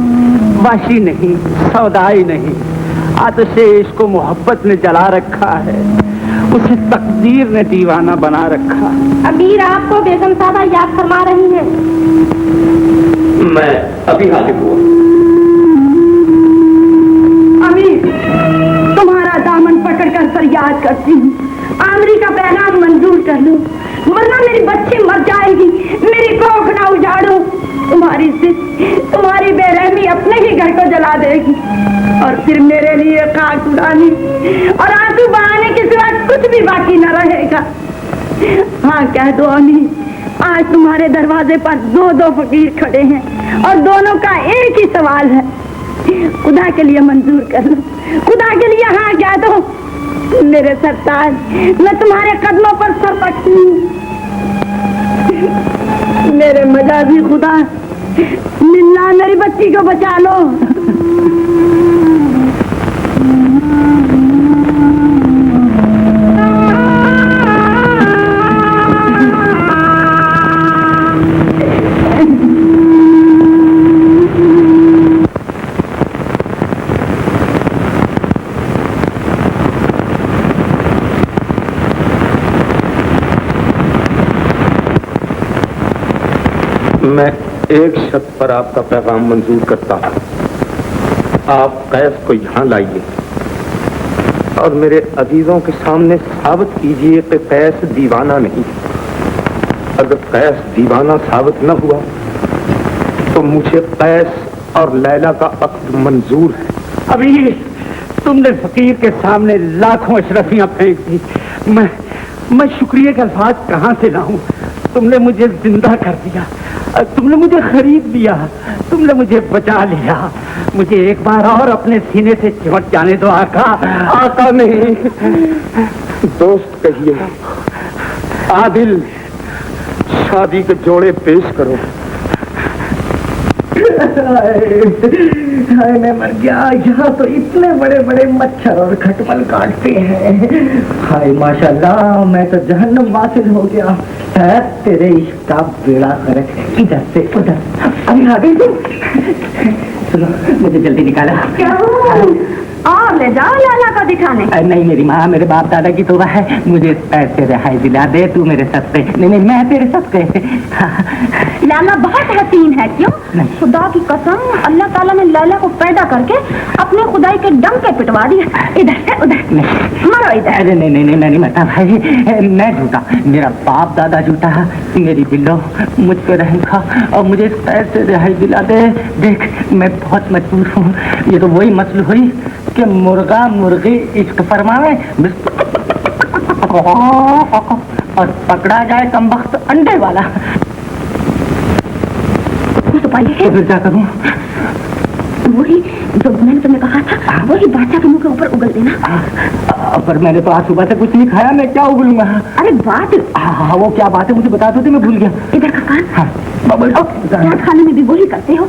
वाशी नहीं, सौदाई नहीं, आतिशे इश्क मोहब्बत ने जला रखा है, उसे तकदीर ने दीवाना बना रखा। अमीर, आपको बेगम साहबा याद फरमा रही है। मैं अभी हाजिर हुआ। अमीर, तुम्हारा दामन पकड़कर फरियाद करती हूँ, आमरी का पैगाम मंजूर कर लो, वरना मेरी बच्ची मर जाएगी, मेरी कोख ना उजाड़ो। तुम्हारी जिद, तुम्हारी बेरहमी अपने ही घर को जला देगी और फिर मेरे लिए खाक उड़ानी और आंसू बहाने के सिवा कुछ भी बाकी न रहेगा। हाँ कह दो अमीर, आज तुम्हारे दरवाजे पर दो दो फकीर खड़े हैं और दोनों का एक ही सवाल है। खुदा के लिए मंजूर कर लो, खुदा के लिए हाँ कह दो। मेरे सरताज, मैं तुम्हारे कदमों पर सर रखती हूँ। मेरे मजाजी खुदा, मिल्ला मेरी बच्ची को बचा लो। मैं एक शर्त पर आपका पैगाम मंजूर करता हूँ। आप कैफ को यहाँ लाइए और मेरे अजीजों के सामने साबित कीजिए कि कैफ दीवाना नहीं। اگر قیس دیوانہ ثابت نہ ہوا تو مجھے قیس اور لیلا کا عقد منظور ہے. ابھی تم نے فقیر کے سامنے لاکھوں اشرفیاں پھینک دی. میں شکریہ کے الفاظ کہاں سے لاؤں؟ تم نے مجھے زندہ کر دیا، تم نے مجھے خرید لیا، تم نے مجھے بچا لیا. مجھے ایک بار اور اپنے سینے سے چمٹ جانے دو آقا. آقا نہیں، دوست کہیے. عادل شادی کے جوڑے پیش کرو. میں مر گیا. یہاں تو اتنے بڑے بڑے مچھر اور کھٹمل کاٹتے ہیں. ہائے ماشاءاللہ، میں تو جہنم واصل ہو گیا. تیرے عشق کا بیڑا کرے. ادھر سے ادھر. ابھی آ گئی تم. سنو، مجھے جلدی نکالا. کیا اور لے جاؤ لالا کو دکھانے. نہیں میری ماں، میرے باپ دادا کی توبہ ہے. مجھے پیسے رہائی دلا دے تو میرے صدقے. نہیں میں تیرے صدقے. لالا بہت حسین ہے. کیوں؟ خدا کی قسم، اللہ تعالیٰ نے لالا کو پیدا کر کے اپنے خدائی کے ڈم کے پٹوا دیا. ادھر سے ادھر مرو ادھر. ارے نہیں متا بھائی، میں جھوٹا. میرا باپ دادا جھوٹا. میری بلو مجھ پہ رحم کھا اور مجھے پیسے رہائی دلا دے. دیکھ میں بہت مجبور ہوں. یہ تو وہی مسئلہ ہوئی کہ مرغا مرغی عشق فرمائے اور پکڑا جائے کمبخت انڈے والا. تو پھر کیا کروں؟ وہی جو میں نے تمہیں کہا تھا، وہی بادشاہ کے منہ کے اوپر اگل دینا. پر میں نے تو آج صبح سے کچھ نہیں کھایا، میں کیا اگلوں گا؟ ارے بات ہاں وہ کیا بات ہے مجھے بتا دو. میں بھول گیا. ادھر کا کان رات کھانے میں بھی وہی کرتے ہو.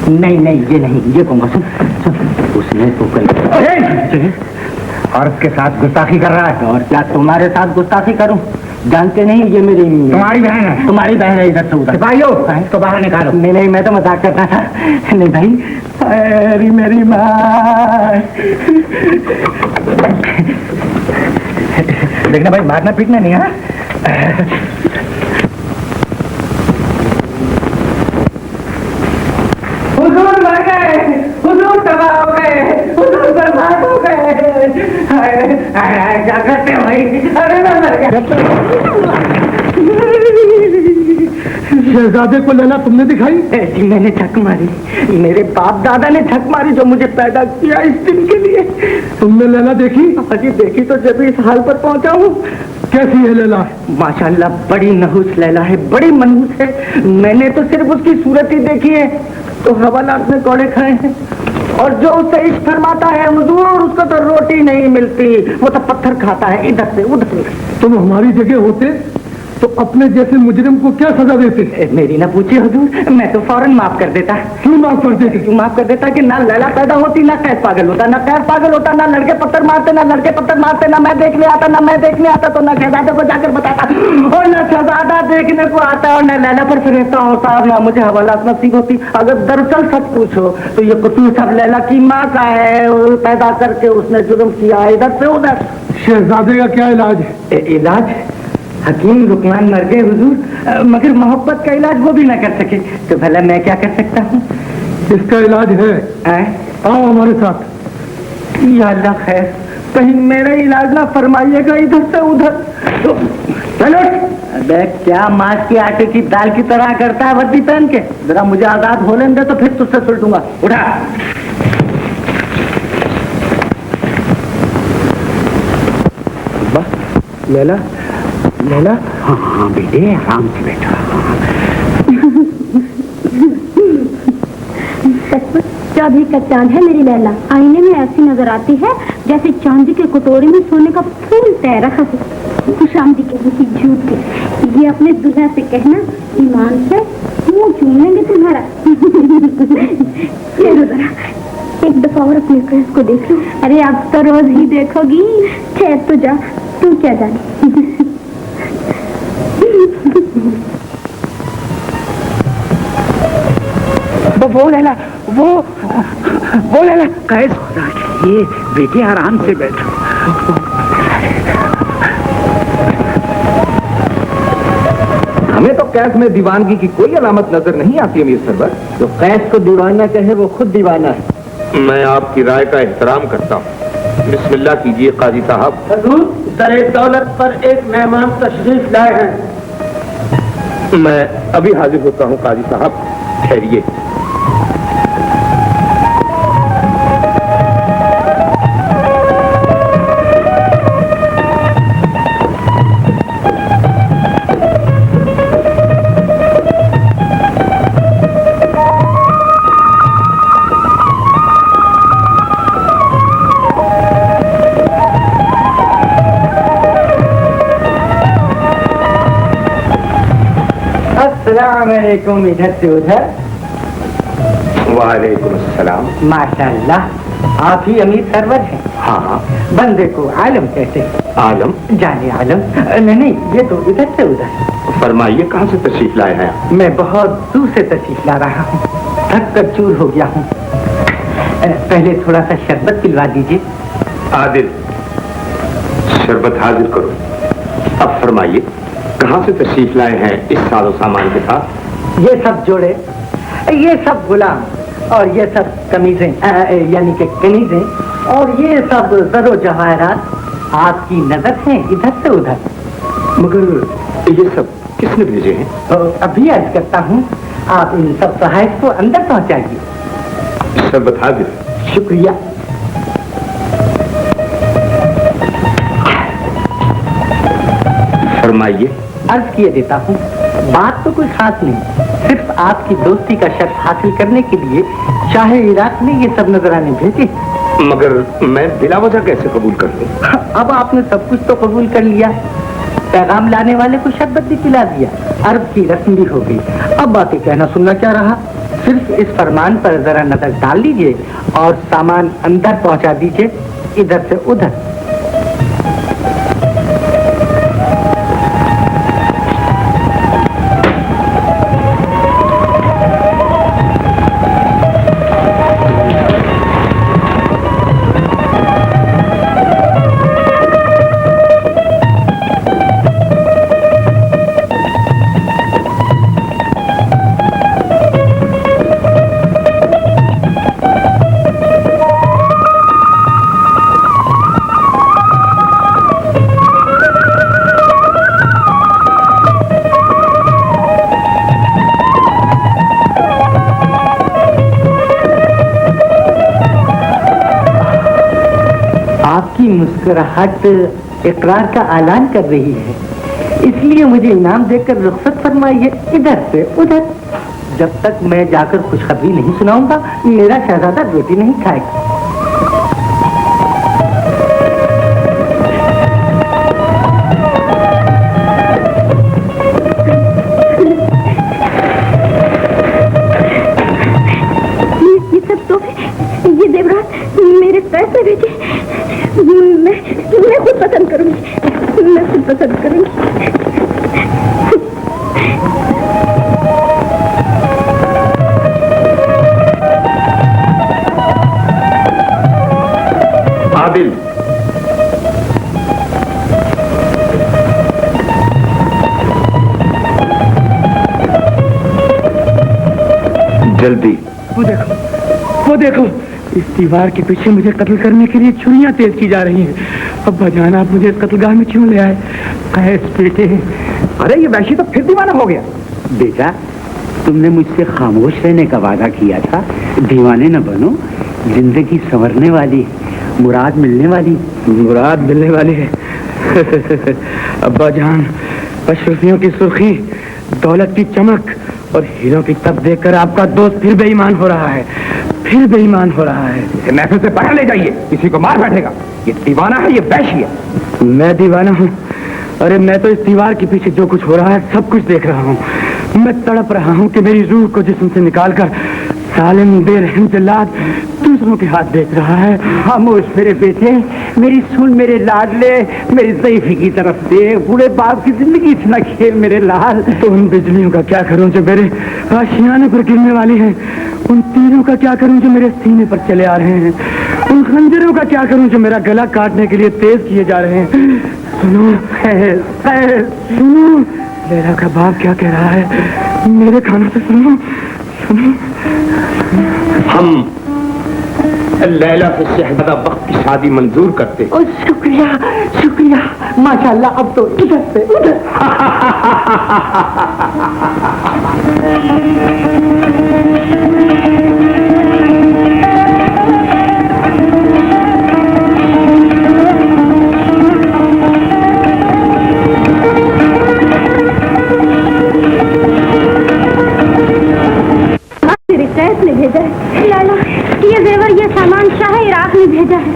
نہیں یہ نہیں، یہ کہوں گا. سن اس نے تو عورت کے ساتھ گستاخی کر رہا ہے. اور کیا تمہارے ساتھ گستاخی کروں؟ جانتے نہیں یہ میری تمہاری بہن ہے. تمہاری بہن ہے. ادھر سے ادھر بھائیو اس کو باہر نکالو. نہیں میں تو مذاق کرتا تھا. نہیں بھائی میری ماں. دیکھنا بھائی، مارنا پیٹنا نہیں. ہاں حضور مر گئے، حضور تباہ ہو گئے، حضور برباد ہو گئے. کیا کرتے ہو بھائی؟ ارے میں مر گیا. شہزادے کو لیلا تم نے دکھائی؟ جی میں نے جھک ماری. میرے باپ دادا نے جھک ماری جو مجھے پیدا کیا اس دن کے لیے. تم نے لیلا دیکھی؟ جی دیکھی تو جب اس حال پر پہنچا ہوں. کیسی ہے لیلا؟ ماشاءاللہ بڑی نحوس لیلا ہے، بڑی منحوس ہے. میں نے تو صرف اس کی صورت ہی دیکھی ہے تو حوالات میں کوڑے کھائے ہیں. اور جو اس سے عشق فرماتا ہے حضور، اس کو تو روٹی نہیں ملتی، وہ تو پتھر کھاتا ہے ادھر سے ادھر سے. تم ہماری جگہ ہوتے تو اپنے جیسے مجرم کو کیا سزا دیتے؟ میری نہ پوچھے حضور، میں تو فوراً معاف کر دیتا. کیوں معاف کر دیتے؟ کیوں معاف کر دیتا کہ نہ لیلا پیدا ہوتی، نہ قیس پاگل ہوتا، نہ قیس پاگل ہوتا، نہ لڑکے پتھر مارتے، نہ لڑکے پتھر مارتے، نہ میں دیکھنے آتا، نہ میں دیکھنے آتا تو نہ شہزادے کو جا کر بتاتا، اور نہ شہزادہ دیکھنے کو آتا اور نہ لیلا پر فرشتہ ہوتا اور نہ مجھے حوالات نصیب ہوتی. اگر دراصل سچ پوچھو تو یہ قصور سب لیلا کی ماں کا ہے. پیدا کر کے اس نے جرم کیا ادھر سے ادھر. شہزادے کا کیا علاج ہے؟ علاج حکیم رکمان مر گئے حضور، مگر محبت کا علاج وہ بھی نہ کر سکے تو بھلا میں کیا کر سکتا ہوں؟ اس کا علاج ہے. آؤ ہمارے ساتھ. یا اللہ خیر، کہیں میرا علاج نہ فرمائیے گا ادھر سے ادھر. چلو ابے کیا ماس کے آٹے کی دال کی طرح کرتا ہے وردی پہن کے. ذرا مجھے آزاد ہو لیں دے تو پھر تجھ سے سلٹوں گا. اٹھا. لیلا لیلا. ہاں بیٹے آرام سے بیٹھا. چودھری کا چاند ہے میری لیلا. آئینے میں ایسی نظر آتی ہے جیسے چاندی کے کٹوری میں سونے کا پھول تیر رکھا ہے. خوش آمدی کہنے کی جھوٹ کے یہ اپنے دلہا سے کہنا ایمان سے منہ چوم لیں گے تمہارا. ذرا ایک دفعہ اور اپنے قیس کو دیکھ لو. ارے اب تو روز ہی دیکھو گی. خیر تو جا، تو کیا جانے. وہ لیلا وہ لیلا قیس خدا کے لیے بیٹے آرام سے بیٹھو. ہمیں تو قیس میں دیوانگی کی کوئی علامت نظر نہیں آتی امیر سرور. جو قیس کو دیوانہ کہے وہ خود دیوانہ ہے. میں آپ کی رائے کا احترام کرتا ہوں. بسم اللہ کیجیے قاضی صاحب. حضور در دولت پر ایک مہمان تشریف لائے ہیں. میں ابھی حاضر ہوتا ہوں قاضی صاحب، ٹھہریے۔ السلام علیکم، ادھر سے ادھر۔ وعلیکم السلام۔ ماشاء اللہ، آپ ہی امیر سرور ہیں؟ ہاں۔ بندے کو عالم کہتے ہیں۔ عالم؟ جانے عالم؟ نہیں، یہ تو ادھر سے ادھر۔ فرمائیے کہاں سے تشریف لائے ہیں؟ میں بہت دور سے تشریف لا رہا ہوں، تھک کر چور ہو گیا ہوں۔ پہلے تھوڑا سا شربت پلوا دیجیے۔ عادل، شربت حاضر کرو۔ اب فرمائیے کہاں سے تشریف لائے ہیں اس ساز و سامان کے ساتھ؟ یہ سب جوڑے، یہ سب غلام، اور یہ سب قمیضیں یعنی کہ کنیزیں، اور یہ سب زر و جواہرات آپ کی نظر ہیں ادھر سے ادھر۔ مگر یہ سب کس نے بھیجے ہیں؟ ابھی عرض کرتا ہوں، آپ ان سب تحائف کو اندر پہنچائیے۔ شربت حاضر۔ شکریہ۔ فرمائیے۔ عرض کیے دیتا ہوں، بات تو کوئی خاص نہیں، صرف آپ کی دوستی کا شرف حاصل کرنے کے لیے شاہ عراق نے یہ سب نذرانے بھیجے۔ مگر میں بلا وجہ کیسے قبول کر لوں؟ اب آپ نے سب کچھ تو قبول کر لیا، پیغام لانے والے کو شربت بھی پلا دیا، عرب کی رسم بھی ہو گئی، اب باتیں کہنا سننا کیا رہا؟ صرف اس فرمان پر ذرا نظر ڈال لیجیے اور سامان اندر پہنچا دیجیے ادھر سے ادھر۔ مسکراہٹ اقرار کا اعلان کر رہی ہے، اس لیے مجھے انعام دے کر رخصت فرمائیے ادھر سے ادھر۔ جب تک میں جا کر خوشخبری نہیں سناؤں گا میرا شہزادہ روٹی نہیں کھائے گا۔ یہ سب تو یہ دیورات میرے پیسے بیچے، میں خود پسند کروں گی، میں خود پسند کروں گی۔ عادل، جلدی۔ وہ دیکھو اس دیوار کے پیچھے مجھے قتل کرنے کے لیے چھریاں تیز کی جا رہی ہیں۔ ابا جان، آپ مجھے اس قتل گاہ میں کیوں لے آئے؟ قیس بیٹے، ارے یہ وحشی تو پھر دیوانہ ہو گیا۔ بیٹا، تم نے مجھ سے خاموش رہنے کا وعدہ کیا تھا، دیوانے نہ بنو، زندگی سنورنے والی، مراد ملنے والی ہے۔ ابا جان، اشرفیوں کی سرخی، دولت کی چمک اور ہیروں کی تب دیکھ کر آپ کا دوست پھر بے ایمان ہو رہا ہے، پھر بے ایمان ہو رہا ہے۔ اسے محفل سے باہر لے جائیے، کسی کو مار بیٹھے گا۔ یہ دیوانہ ہے، یہ وحشی ہے۔ میں دیوانہ ہوں؟ ارے میں تو اس دیوار کے پیچھے جو کچھ ہو رہا ہے سب کچھ دیکھ رہا ہوں۔ میں تڑپ رہا ہوں کہ میری روح کو جسم سے نکال کر ظالم بے رحم جلاد دوسروں کے ہاتھ دیکھ رہا ہے۔ خاموش میرے بیٹے، میری سن میرے لاڈلے، میری ضعیفی کی طرف سے بوڑھے باپ کی زندگی سے نہ کھیل میرے لال۔ تو ان بجلیوں کا کیا کروں جو میرے آشیانے پر گرنے والی ہیں؟ ان تیروں کا کیا کروں جو میرے سینے پر چلے آ رہے ہیں؟ ان خنجروں کا کیا کروں جو میرا گلا کاٹنے کے لیے تیز کیے جا رہے ہیں؟ سنو سنو، لیلا کا باپ کیا کہہ رہا ہے، میرے کانوں سے سنو سنو۔ ہم لیلا سے شہزادہ بخت کی شادی منظور کرتے۔ شکریہ شکریہ، ماشاء اللہ، اب تو ادھر سے ادھر۔ रियासत ने भेजा है लैला, ये जेवर ये सामान शाह इराक ने भेजा है।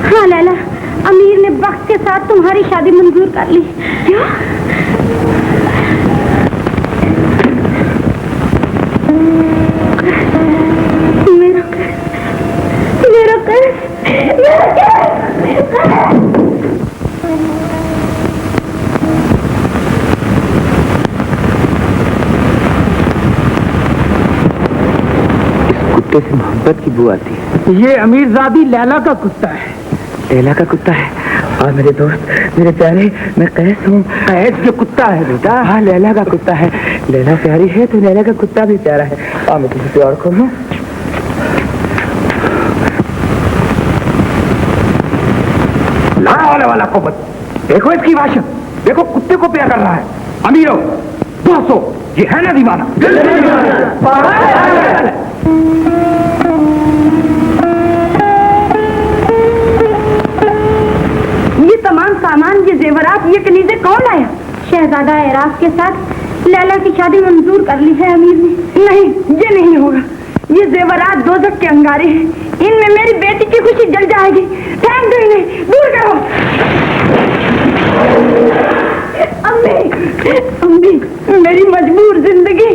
हाँ लैला, अमीर ने वक्त के साथ तुम्हारी शादी मंजूर कर ली। क्या? कुत्ते से मोहब्बत की बू आती है। ये अमीरजादी लैला का कुत्ता है। लैला का कुत्ता है? और मेरे दोस्त, मेरे प्यारे, मैं कैस हूँ। कैस जो कुत्ता है बेटा? हाँ, लैला का कुत्ता है। लैला प्यारी है तो लैला का कुत्ता भी प्यारा है। और मैं किसी पे और खोलूँ? लाने वाला कुब्बत, देखो इसकी भाषा, देखो कुत्ते को प्यार कर रहा है। अमीरों, दोस्तों, ये है ना दीवाना? ये तमाम सामान, ये जेवरात, ये कनीजे कौन लाया? शहजादा इराक के साथ लैला की शादी मंजूर कर ली है अमीर ने। नहीं, ये नहीं होगा। ये जेवरात दोज़ख के अंगारे हैं। इनमें मेरी बेटी की खुशी जल जाएगी। फेंक दो इन्हें, दूर करो। अम्मी, अम्मी, मेरी मजबूर जिंदगी।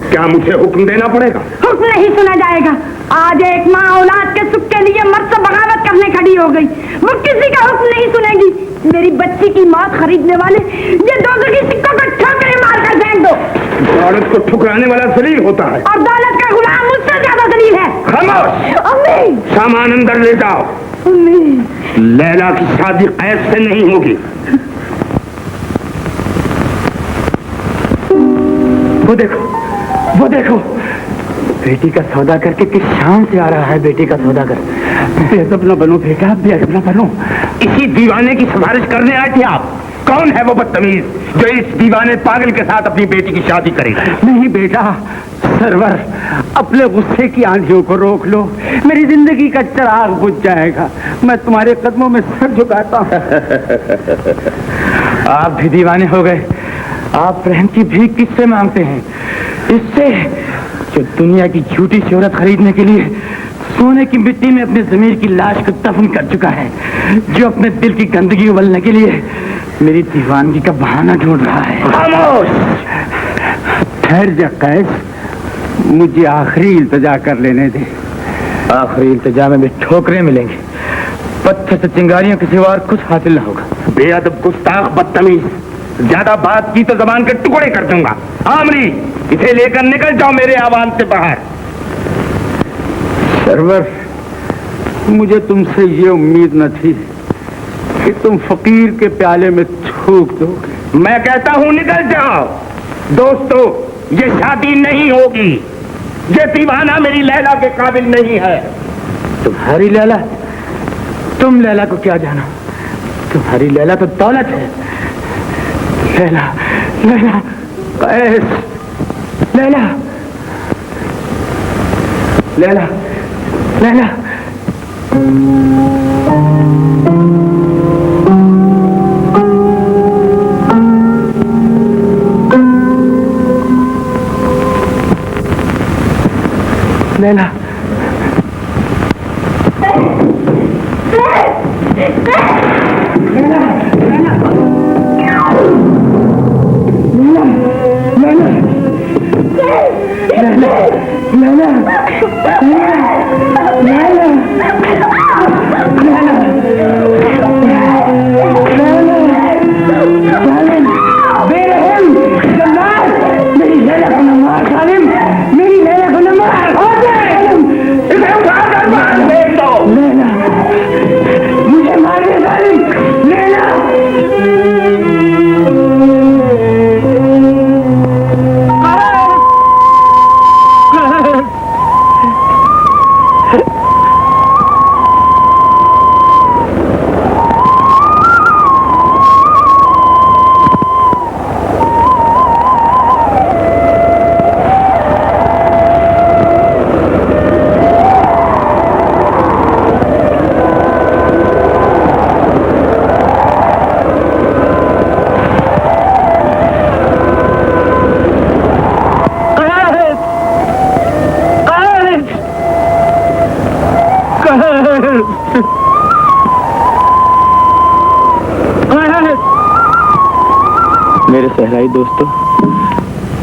क्या मुझे हुक्म देना पड़ेगा? हुक्म नहीं सुना जाएगा। आज एक माँ औलाद के सुख के लिए मर्द से बगावत करने खड़ी हो गई। वो किसी का हुक्म नहीं सुनेगी। मेरी बच्ची की मौत खरीदने वाले ये दोज़खी सिक्कों को ठोकरे मार कर फेंक दो। दौलत को ठुकराने वाला जलील होता है, और दौलत का गुलाम मुझसे ज्यादा जलील है। खामोश! अम्मी, सामान अंदर ले जाओ। अम्मी, लैला की शादी कैद से नहीं होगी। वो देखो, वो देखो, बेटी का सौदा करके किस शान से आ रहा है। बेटी का सौदा कर। बेअदब न बनो बेटा, बेअदब न बनो। इसी दीवाने की सिफारिश करने आए थे आप? कौन है वो बदतमीज जो इस दीवाने पागल के साथ अपनी बेटी की शादी करेगा? नहीं बेटा, सरवर, अपने गुस्से की आंधियों को रोक लो। मेरी जिंदगी का चिराग बुझ जाएगा। मैं तुम्हारे कदमों में सर झुकाता हूँ। आप भी दीवाने हो गए। आप रहम की भीख किससे मांगते हैं? इससे जो दुनिया की झूठी शोहरत खरीदने के लिए सोने की मिट्टी में अपने जमीर की लाश को दफन कर चुका है, जो अपने दिल की गंदगी उबलने के लिए मेरी दीवानगी का बहाना ढूंढ रहा है। खामोश! ठहर जा कैस, मुझे आखिरी इल्तिजा कर लेने दे। आखिरी इल्तिजा में भी ठोकरें मिलेंगे। पत्थर से चिंगारियों के सिवा और कुछ हासिल न होगा। बेअदब, गुस्ताख, बदतमीज, ज्यादा बात की तो जबान के टुकड़े कर दूंगा। आमरी, इसे लेकर निकल जाओ मेरे आवाम से बाहर। सरवर, मुझे तुमसे ये उम्मीद न थी कि तुम फकीर के प्याले में थूक दोगे। मैं कहता हूं निकल जाओ। दोस्तों, ये शादी नहीं होगी। ये दीवाना मेरी लैला के काबिल नहीं है। तुम्हारी लैला? तुम लैला को क्या जानो? तुम्हारी लैला तो दौलत है। लैला, लैला, कैस, लैला, लैला, लैला। लैला, میرے صحرائی دوستو،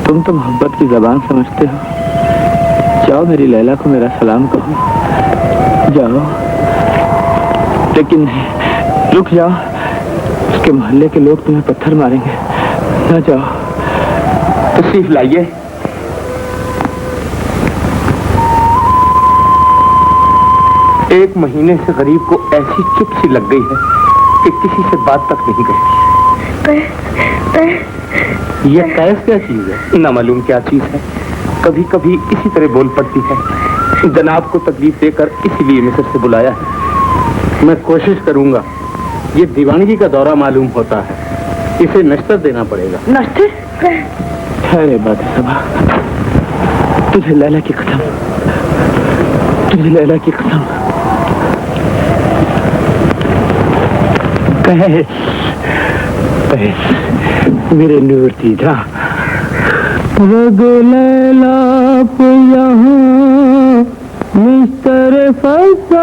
تم تو محبت کی زبان سمجھتے ہو. جاؤ میری لیلا کو میرا سلام کہو. جاؤ. لیکن رک جاؤ، اس کے محلے کے لوگ تمہیں پتھر ماریں گے. نہ جاؤ. تشریف لائیے. ایک مہینے سے غریب کو ایسی چپ سی لگ گئی ہے کہ کسی سے بات تک نہیں کرتی. یہ قیس کیا چیز ہے؟ نہ معلوم کیا چیز ہے. کبھی کبھی اسی طرح بول پڑتی ہے. جناب کو تکلیف دے کر اسی لیے مصر سے بلایا ہے. میں کوشش کروں گا. یہ دیوانگی کا دورہ معلوم ہوتا ہے، اسے نشتر دینا پڑے گا. نشتر؟ خیر بات ہے صبا، تجھے لیلا کی قسم، تجھے لیلا کی قسم. میرے نور تیجا رگ لیلا پہ یہاں مستر فساد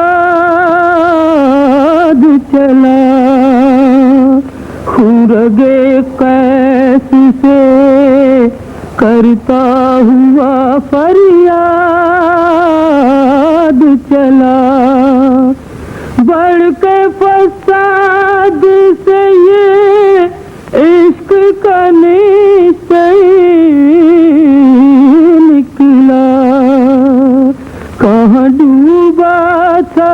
چلا. رگے قیس سے کرتا ہوا فریاد چلا. بڑھ کے فساد سے یہ عشق کا نشتر نکلا. کہاں ڈوبا تھا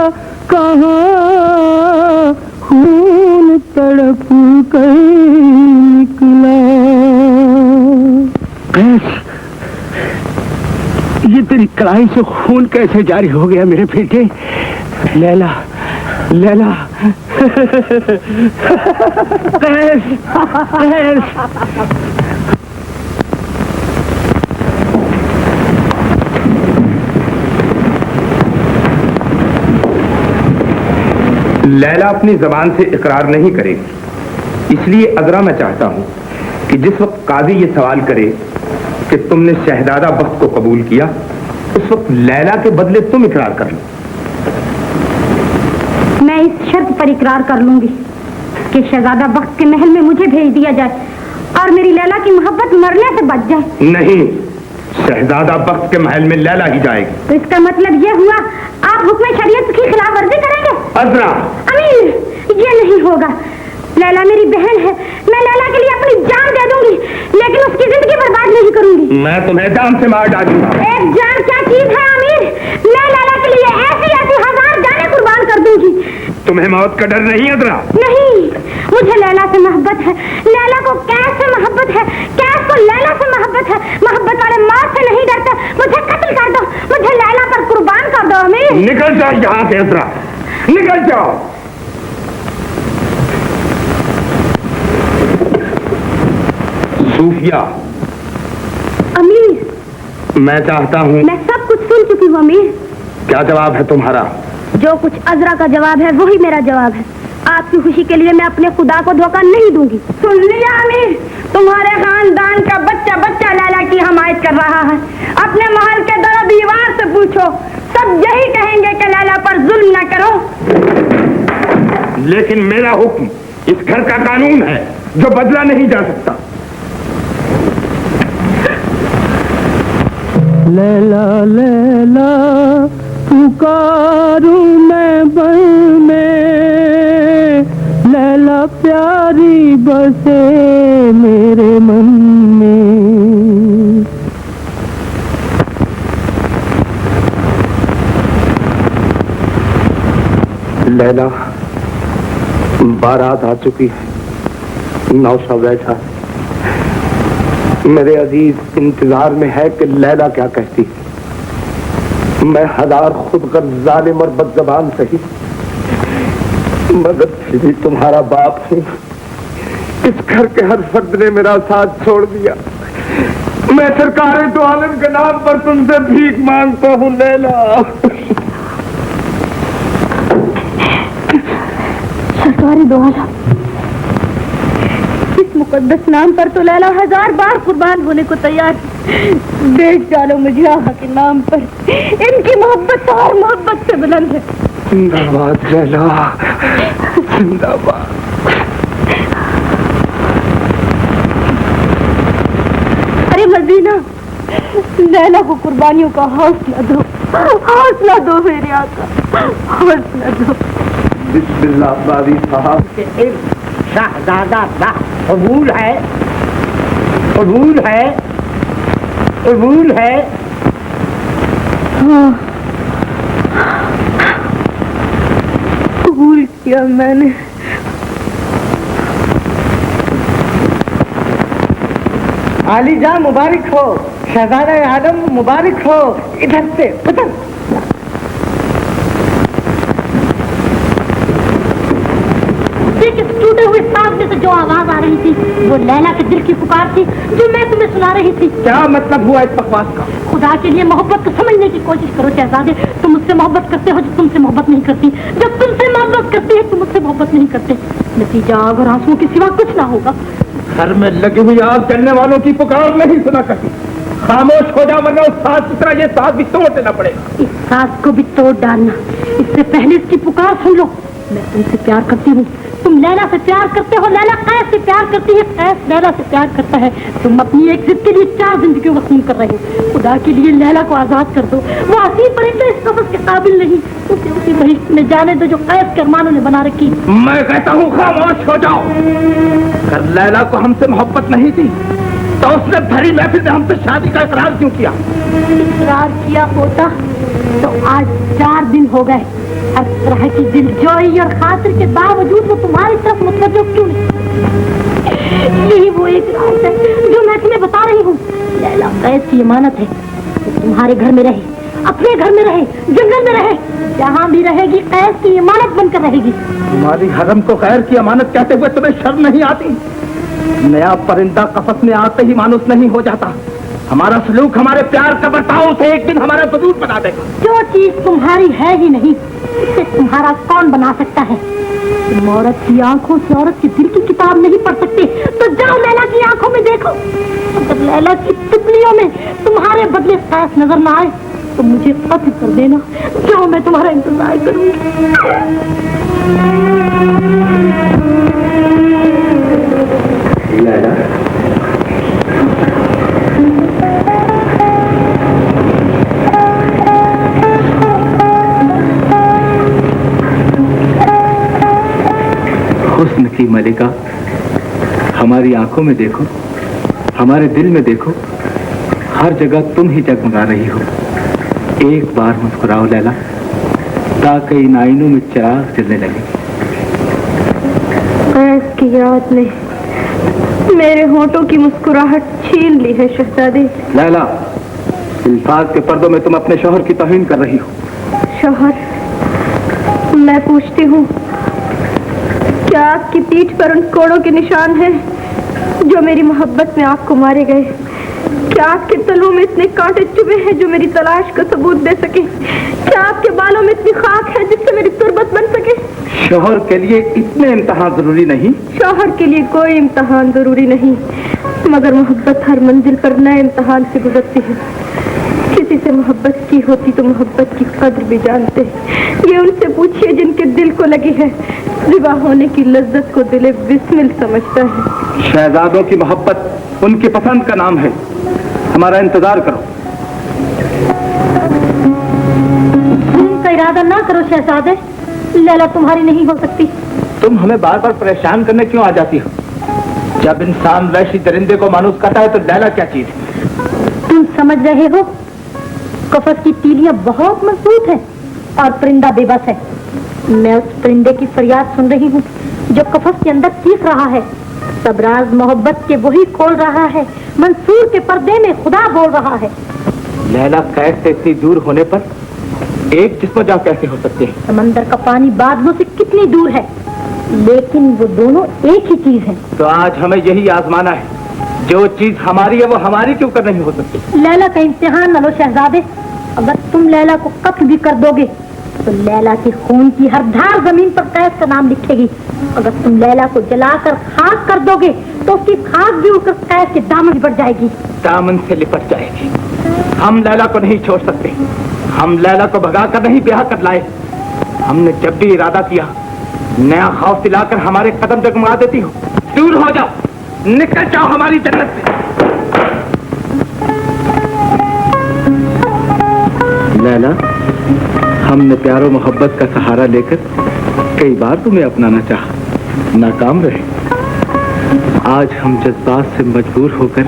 کہاں خون تڑپ کر نکلا. یہ تیری کڑائی سے خون کیسے جاری ہو گیا میرے بیٹے؟ لیلا لیلا لیلا اپنی زبان سے اقرار نہیں کرے گی، اس لیے عذرا میں چاہتا ہوں کہ جس وقت قاضی یہ سوال کرے کہ تم نے شہزادہ بخت کو قبول کیا، اس وقت لیلا کے بدلے تم اقرار کر لو. میں اس شرط پر اقرار کر لوں گی کہ شہزادہ بخت کے محل میں مجھے بھیج دیا جائے اور میری لیلا کی محبت مرنے سے بچ جائے. نہیں، شہزادہ بخت کے محل میں لیلا ہی جائے گی. تو اس کا مطلب یہ ہوا آپ حکم شریعت کی خلاف ورزی کریں گے؟ عذرا امیر، یہ نہیں ہوگا. لیلا میری بہن ہے، میں لیلا کے لیے اپنی جان دے دوں گی، لیکن اس کی زندگی برباد نہیں کروں گی. میں تمہیں جان سے مار ڈالوں گا. ایک جان کیا چیز ہے امیر؟ میں لیلا کے لیے ایسی ایسی ہزار جانیں قربان کر دوں گی. تمہیں موت کا ڈر نہیں عذرا؟ نہیں، مجھے لیلا سے محبت ہے. لیلا کو کیس سے محبت ہے، کیس کو لیلا سے محبت ہے. محبت والے موت سے نہیں ڈرتے. مجھے قتل کر دو، مجھے لیلا پر قربان کر دو امیر. نکل جاؤ یہاں سے عذرا، نکل جاؤ. صوفیہ. امیر، میں چاہتا ہوں. میں سب کچھ سن چکی ہوں امیر. کیا جواب ہے تمہارا؟ جو کچھ عذرا کا جواب ہے وہی میرا جواب ہے. آپ کی خوشی کے لیے میں اپنے خدا کو دھوکہ نہیں دوں گی. سن لیا امیر، تمہارے خاندان کا بچہ بچہ لیلا کی حمایت کر رہا ہے. اپنے محل کے در و دیوار سے پوچھو، سب یہی کہیں گے کہ لیلا پر ظلم نہ کرو. لیکن میرا حکم اس گھر کا قانون ہے جو بدلا نہیں جا سکتا. لیلا لیلا پکاروں میں بن میں، لیلا پیاری بسے میرے من میں. لیلا بارات آ چکی ہے. نوشہ بیٹھا ہے. میرے عزیز انتظار میں ہے کہ لیلا کیا کہتی. میں ہزار خود غرض ظالم اور بد زبان سہی، مگر پھر بھی تمہارا باپ ہوں. اس گھر کے ہر فرد نے میرا ساتھ چھوڑ دیا. میں سرکار دو عالم کے نام پر تم سے بھیک مانگتا ہوں لیلا. سرکار دو عالم، اس مقدس نام پر تو لیلا ہزار بار قربان ہونے کو تیار ہے. دیکھ ڈالو مجھے آقا کے نام پر، ان کی محبت تو اور محبت سے بلند ہے. जिंदाबाद लैला, जिंदाबाद। अरे मदीना, लैला को कुर्बानियों का हौसला दो, हौसला दो मेरे आका, हौसला दो। बिस्मिल्लाह बारी साहब। शहजादा कबूल है, कबूल है, कबूल है। कबूल किया मैंने। आली जा मुबारक हो, शहजादा आदम मुबारक हो। इधर से उधर। टूटे हुए सांप में से जो आवाज आ रही थी वो लैला के दिल की पुकार थी, जो मैं तुम्हें सुना रही थी। क्या मतलब हुआ इस बकवास का? खुदा के लिए मोहब्बत को समझने की कोशिश करो शहजादे। तुम मुझसे मोहब्बत करते हो, जो तुमसे मोहब्बत नहीं करती। जब तुमसे मोहब्बत करती है, तुम मुझसे मोहब्बत नहीं करते। नतीजा आग और आंसुओं के सिवा कुछ ना होगा। घर में लगी हुई आग जलने वालों की पुकार नहीं सुना करती। खामोश हो जा, वरना उस सास की तरह ये सास भी तोड़ देना पड़ेगा। इस सास को भी तोड़ डालना, इससे पहले इसकी पुकार सुन लो। मैं तुमसे प्यार करती हूँ, तुम लैला से प्यार करते हो, लैला कैस से प्यार करती है, कैस लैला से प्यार करता है। तुम अपनी एक जिद के लिए 4 जिंदगी वसूल कर रहे हो। खुदा के लिए लैला को आजाद कर दो। वो हसीन परिंदा इस कब्र के काबिल नहीं। उसे उसी बहिश्त में जाने दो जो कैस के अरमानों ने बना रखी। मैं कहता हूँ खामोश हो जाओ। अगर लैला को हमसे मोहब्बत नहीं थी तो उसने भरी महफिल में हमसे शादी का इकरार क्यों किया? इकरार किया होता तो आज 4 दिन हो गए। हर तरह की दिलजोई और खातिर के बावजूद वो तुम्हारी तरफ मुतवज्जो क्यों नहीं? यही वो एक राज है जो मैं तुम्हें बता रही हूँ। लैला कैस की अमानत है। वो तुम्हारे घर में रहे, अपने घर में रहे, जंगल में रहे, जहाँ भी रहेगी कैस की अमानत बनकर रहेगी। तुम्हारी हरम को गैर की अमानत कहते हुए तुम्हें शर्म नहीं आती? नया परिंदा कफस में आते ही मानुस नहीं हो जाता। हमारा सलूक, हमारे प्यार का बर्ताव उसे एक दिन हमारा वजूद बना देगा। जो चीज तुम्हारी है ही नहीं, उसे तुम्हारा कौन बना सकता है? तुम औरत की आंखों से औरत के दिल की किताब नहीं पढ़ सकते, तो जाओ लैला की आंखों में देखो। अगर लैला की तितलियों में तुम्हारे बदले कैस नजर ना आए तो मुझे कत्ल कर देना। जाओ, मैं तुम्हारा इंतजार करूंगी। लैला, हुस्न की मलिका, हमारी आंखों में देखो, हमारे दिल में देखो, हर जगह तुम ही जगमगा रही हो। एक बार मुस्कुराओ लैला, ताकि इन आईनों में चिराग जलने लगे। कैस की याद ने मेरे होठों की मुस्कुराहट छीन ली है शहजादी। लैला, इल्फाज के पर्दों में तुम अपने शौहर की तौहीन कर रही हो। शौहर? मैं पूछती हूँ, क्या आपकी पीठ पर उन कोड़ों के निशान हैं जो मेरी मोहब्बत में आपको मारे गए? क्या आपके तलवों में इतने कांटे चुभे हैं जो मेरी तलाश का सबूत दे सके? क्या आपके बालों में इतनी खाक है जिससे मेरी तुरबत बन सके? शौहर के लिए इतने इम्तिहान जरूरी नहीं। शौहर के लिए कोई इम्तिहान जरूरी नहीं, मगर मोहब्बत हर मंजिल पर नए इम्तिहान से गुजरती है। किसी से मोहब्बत की होती तो मोहब्बत की कद्र भी जानते। ये उनसे पूछिए जिनके दिल को लगी है। विवाह होने की लज्जत को दिले बिस्मिल समझता है। शहजादों की मोहब्बत उनकी पसंद का नाम है। हमारा इंतजार करो। का इरादा ना करो शहजादे, लैला तुम्हारी नहीं हो सकती। तुम हमें बार बार परेशान करने क्यों आ जाती हो? जब इंसान वैसी दरिंदे को मानूस करता है तो लैला क्या चीज है? तुम समझ रहे हो, कफस की तीलियां बहुत मजबूत है और परिंदा बेबस है। मैं उस परिंदे की फरियाद सुन रही हूँ जो कफस के अंदर चीख रहा है। सब राज मोहब्बत के वही खोल रहा है। मंसूर के पर्दे में खुदा बोल रहा है। लैला कैद से इतनी दूर होने पर एक जिस्म जा कैसे हो सकते हैं? समंदर का पानी बादलों से कितनी दूर है, लेकिन वो दोनों एक ही चीज है। तो आज हमें यही आजमाना है। जो चीज हमारी है वो हमारी क्यों कर नहीं हो सकती? लैला का इम्तिहान न लो शहजादे। अगर तुम लैला को कत्ल भी कर दोगे तो लैला के खून की हर धार जमीन पर कैद का नाम लिखेगी। अगर तुम लैला को जलाकर खाक कर दोगे तो उसकी खाक भी उड़कर कैद के दामन बढ़ जाएगी, दामन से लिपट जाएगी। हम लैला को नहीं छोड़ सकते। हम लैला को भगा कर नहीं ब्याह कर लाए। हमने जब भी इरादा किया नया खौफ दिलाकर हमारे कदम डगमगा देती हो। दूर हो जाओ, निकल जाओ हमारी जन्नत से। लैला, हमने प्यारो मोहब्बत का सहारा लेकर कई बार तुम्हें अपनाना चाहा, नाकाम रहे। आज हम जज्बात से मजबूर होकर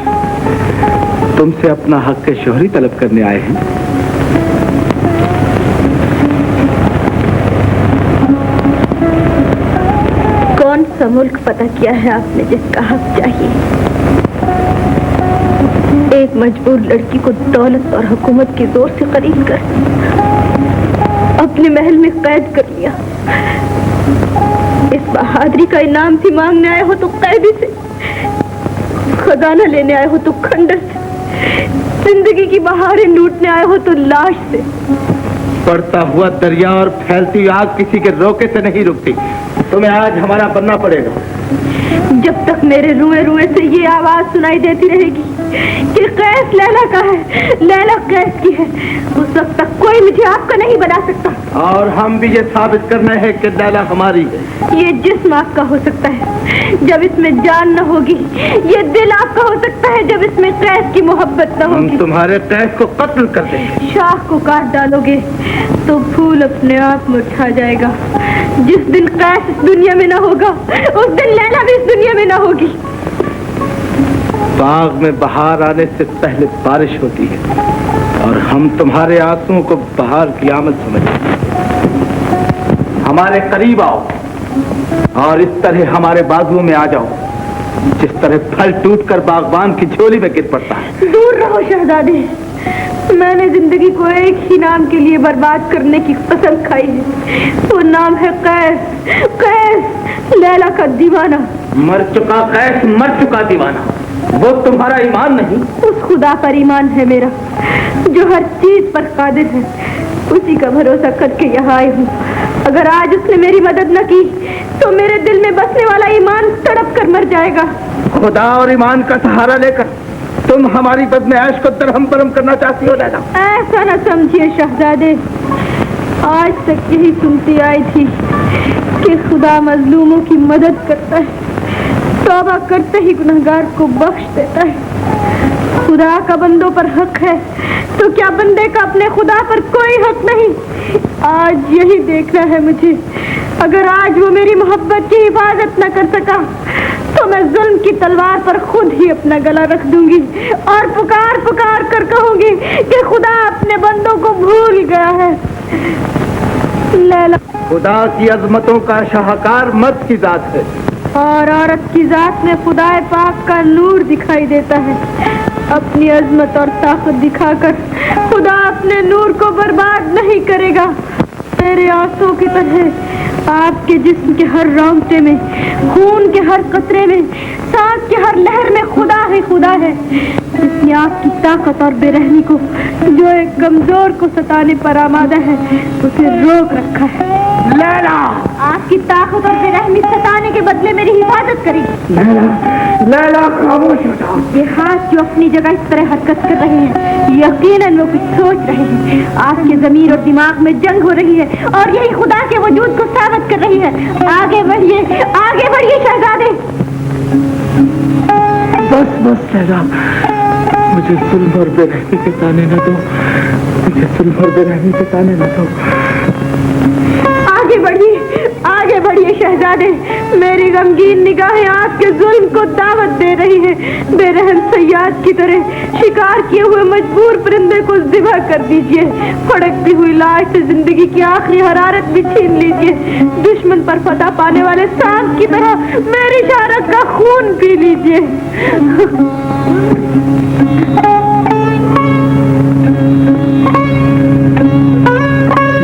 तुमसे अपना हक शोहरी तलब करने आए हैं। कौन सा मुल्क पता किया है आपने जिसका हक चाहिए? एक मजबूर लड़की को दौलत और हुकूमत के जोर से खरीद कर अपने महल में कैद कर लिया। इस बहादुरी का इनाम भी मांगने आए हो तो कैदी से, खजाना लेने आए हो तो खंडर से, जिंदगी की बहारें लूटने आए हो तो लाश से। बढ़ता हुआ दरिया और फैलती आग किसी के रोके से नहीं रुकती। तुम्हें आज हमारा बनना पड़ेगा। जब तक मेरे रुए रुए से ये आवाज सुनाई देती रहेगी कि कैस लैला का है, लैला कैस की है, उस वक्त तक कोई मुझे आपका नहीं बना सकता। और हम भी ये साबित करना है कि लैला हमारी है। ये जिस्म आपका हो सकता है जब इसमें जान न होगी, ये दिल आपका हो सकता है जब इसमें कैस की मोहब्बत न होगी। हम तुम्हारे कैस को कत्ल कर देंगे। शाख को काट डालोगे तो फूल अपने आप मुरझा जाएगा। जिस दिन कैस इस दुनिया में न होगा, उस दिन लैला भी इस दुनिया में न होगी। बाग में बहार आने से पहले बारिश होती है और हम तुम्हारे आंसुओं को बहार की आमद समझते हैं। हमारे करीब आओ और इस तरह हमारे बाजुओं में आ जाओ जिस तरह फल टूटकर बागबान की झोली में गिर पड़ता है। दूर रहो शहजादे, मैंने जिंदगी को एक ही नाम के लिए बर्बाद करने की कसम खाई है। वो नाम है कैस, कैस लैला का दीवाना। मर चुका कैस, मर चुका दीवाना। वो तुम्हारा ईमान नहीं, उस खुदा पर ईमान है मेरा जो हर चीज पर कादिर है। उसी का भरोसा करके यहाँ आई हूँ। अगर आज उसने मेरी मदद न की तो मेरे दिल में बसने वाला ईमान तड़प कर मर जाएगा। खुदा और ईमान का सहारा लेकर तुम हमारी बदन ऐश को दरहम बरहम करना चाहती हो लैला। ऐसा न समझिए शहजादे, आज तक यही सुनती आई थी कि खुदा मजलूमों की मदद करता है, तौबा करते ही गुनहगार को बख्श देता है। खुदा का बंदों पर हक है तो क्या बंदे का अपने खुदा पर कोई हक नहीं? आज यही देखना है मुझे। अगर आज वो मेरी मोहब्बत की हिफाजत न कर सका तो मैं जुल्म की तलवार पर खुद ही अपना गला रख दूंगी और पुकार पुकार कर कहूंगी कि खुदा अपने बंदों को भूल गया है। लैला खुदा की अजमतों का शाहकार मर्द की जात है और औरत की जात में खुदाए पाक का नूर दिखाई देता है। अपनी अजमत और ताकत दिखाकर खुदा अपने नूर को बर्बाद नहीं करेगा। मेरे आंसू की तरह आपके जिस्म के हर रोंगटे में, खून के हर कतरे में, सांस के हर लहर में खुदा है, खुदा है जिसने आपकी ताकत और बेरहमी को, जो एक कमजोर को सताने पर आमादा है, उसे रोक रखा है। लैला, आपकी ताकत और बेरहमी सताने के बदले मेरी हिफाजत करेगी। लैला, लैला खामोश हो जाओ। ये हाथ जो अपनी जगह इस तरह हरकत कर रहे हैं, यकीनन वो कुछ सोच रहे हैं। आपके ज़मीर और दिमाग में जंग हो रही है और यही खुदा के वजूद को साबित कर रही है। आगे बढ़िए शहजादे। बस बस लैला, मुझे जुल्म और बेरहमी के ताने न दो, मुझे जुल्म और बेरहमी के ताने न दो। आगे बढ़िए शहजादे। मेरी गमगीन निगाहें आपके जुल्म को दावत दे रही है। बेरहम सयाद की तरह शिकार किए हुए मजबूर परिंदे को ज़िबा कर दीजिए। फड़कती हुई लाश से जिंदगी की आखिरी हरारत भी छीन लीजिए। दुश्मन पर फतह पाने वाले सांप की तरह मेरी शहारत का खून पी लीजिए।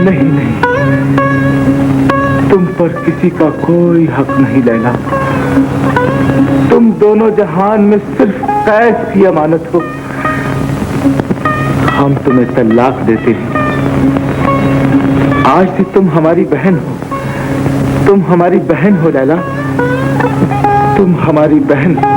नहीं नहीं, तुम पर किसी का कोई हक नहीं लैला। तुम दोनों जहान में सिर्फ कैस की अमानत हो। हम तुम्हें तलाक देते हैं। आज से तुम हमारी बहन हो, तुम हमारी बहन हो लैला, तुम हमारी बहन हो।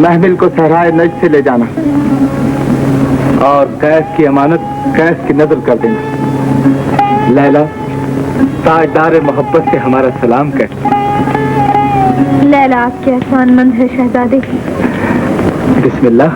महमिल को सहराए नज से ले जाना और कैस की अमानत कैस की नजर कर देना। लैला, ताजदार मोहब्बत से हमारा सलाम कह। लैला आपके एहसानमंद है शहजादे। बिस्मिल्लाह।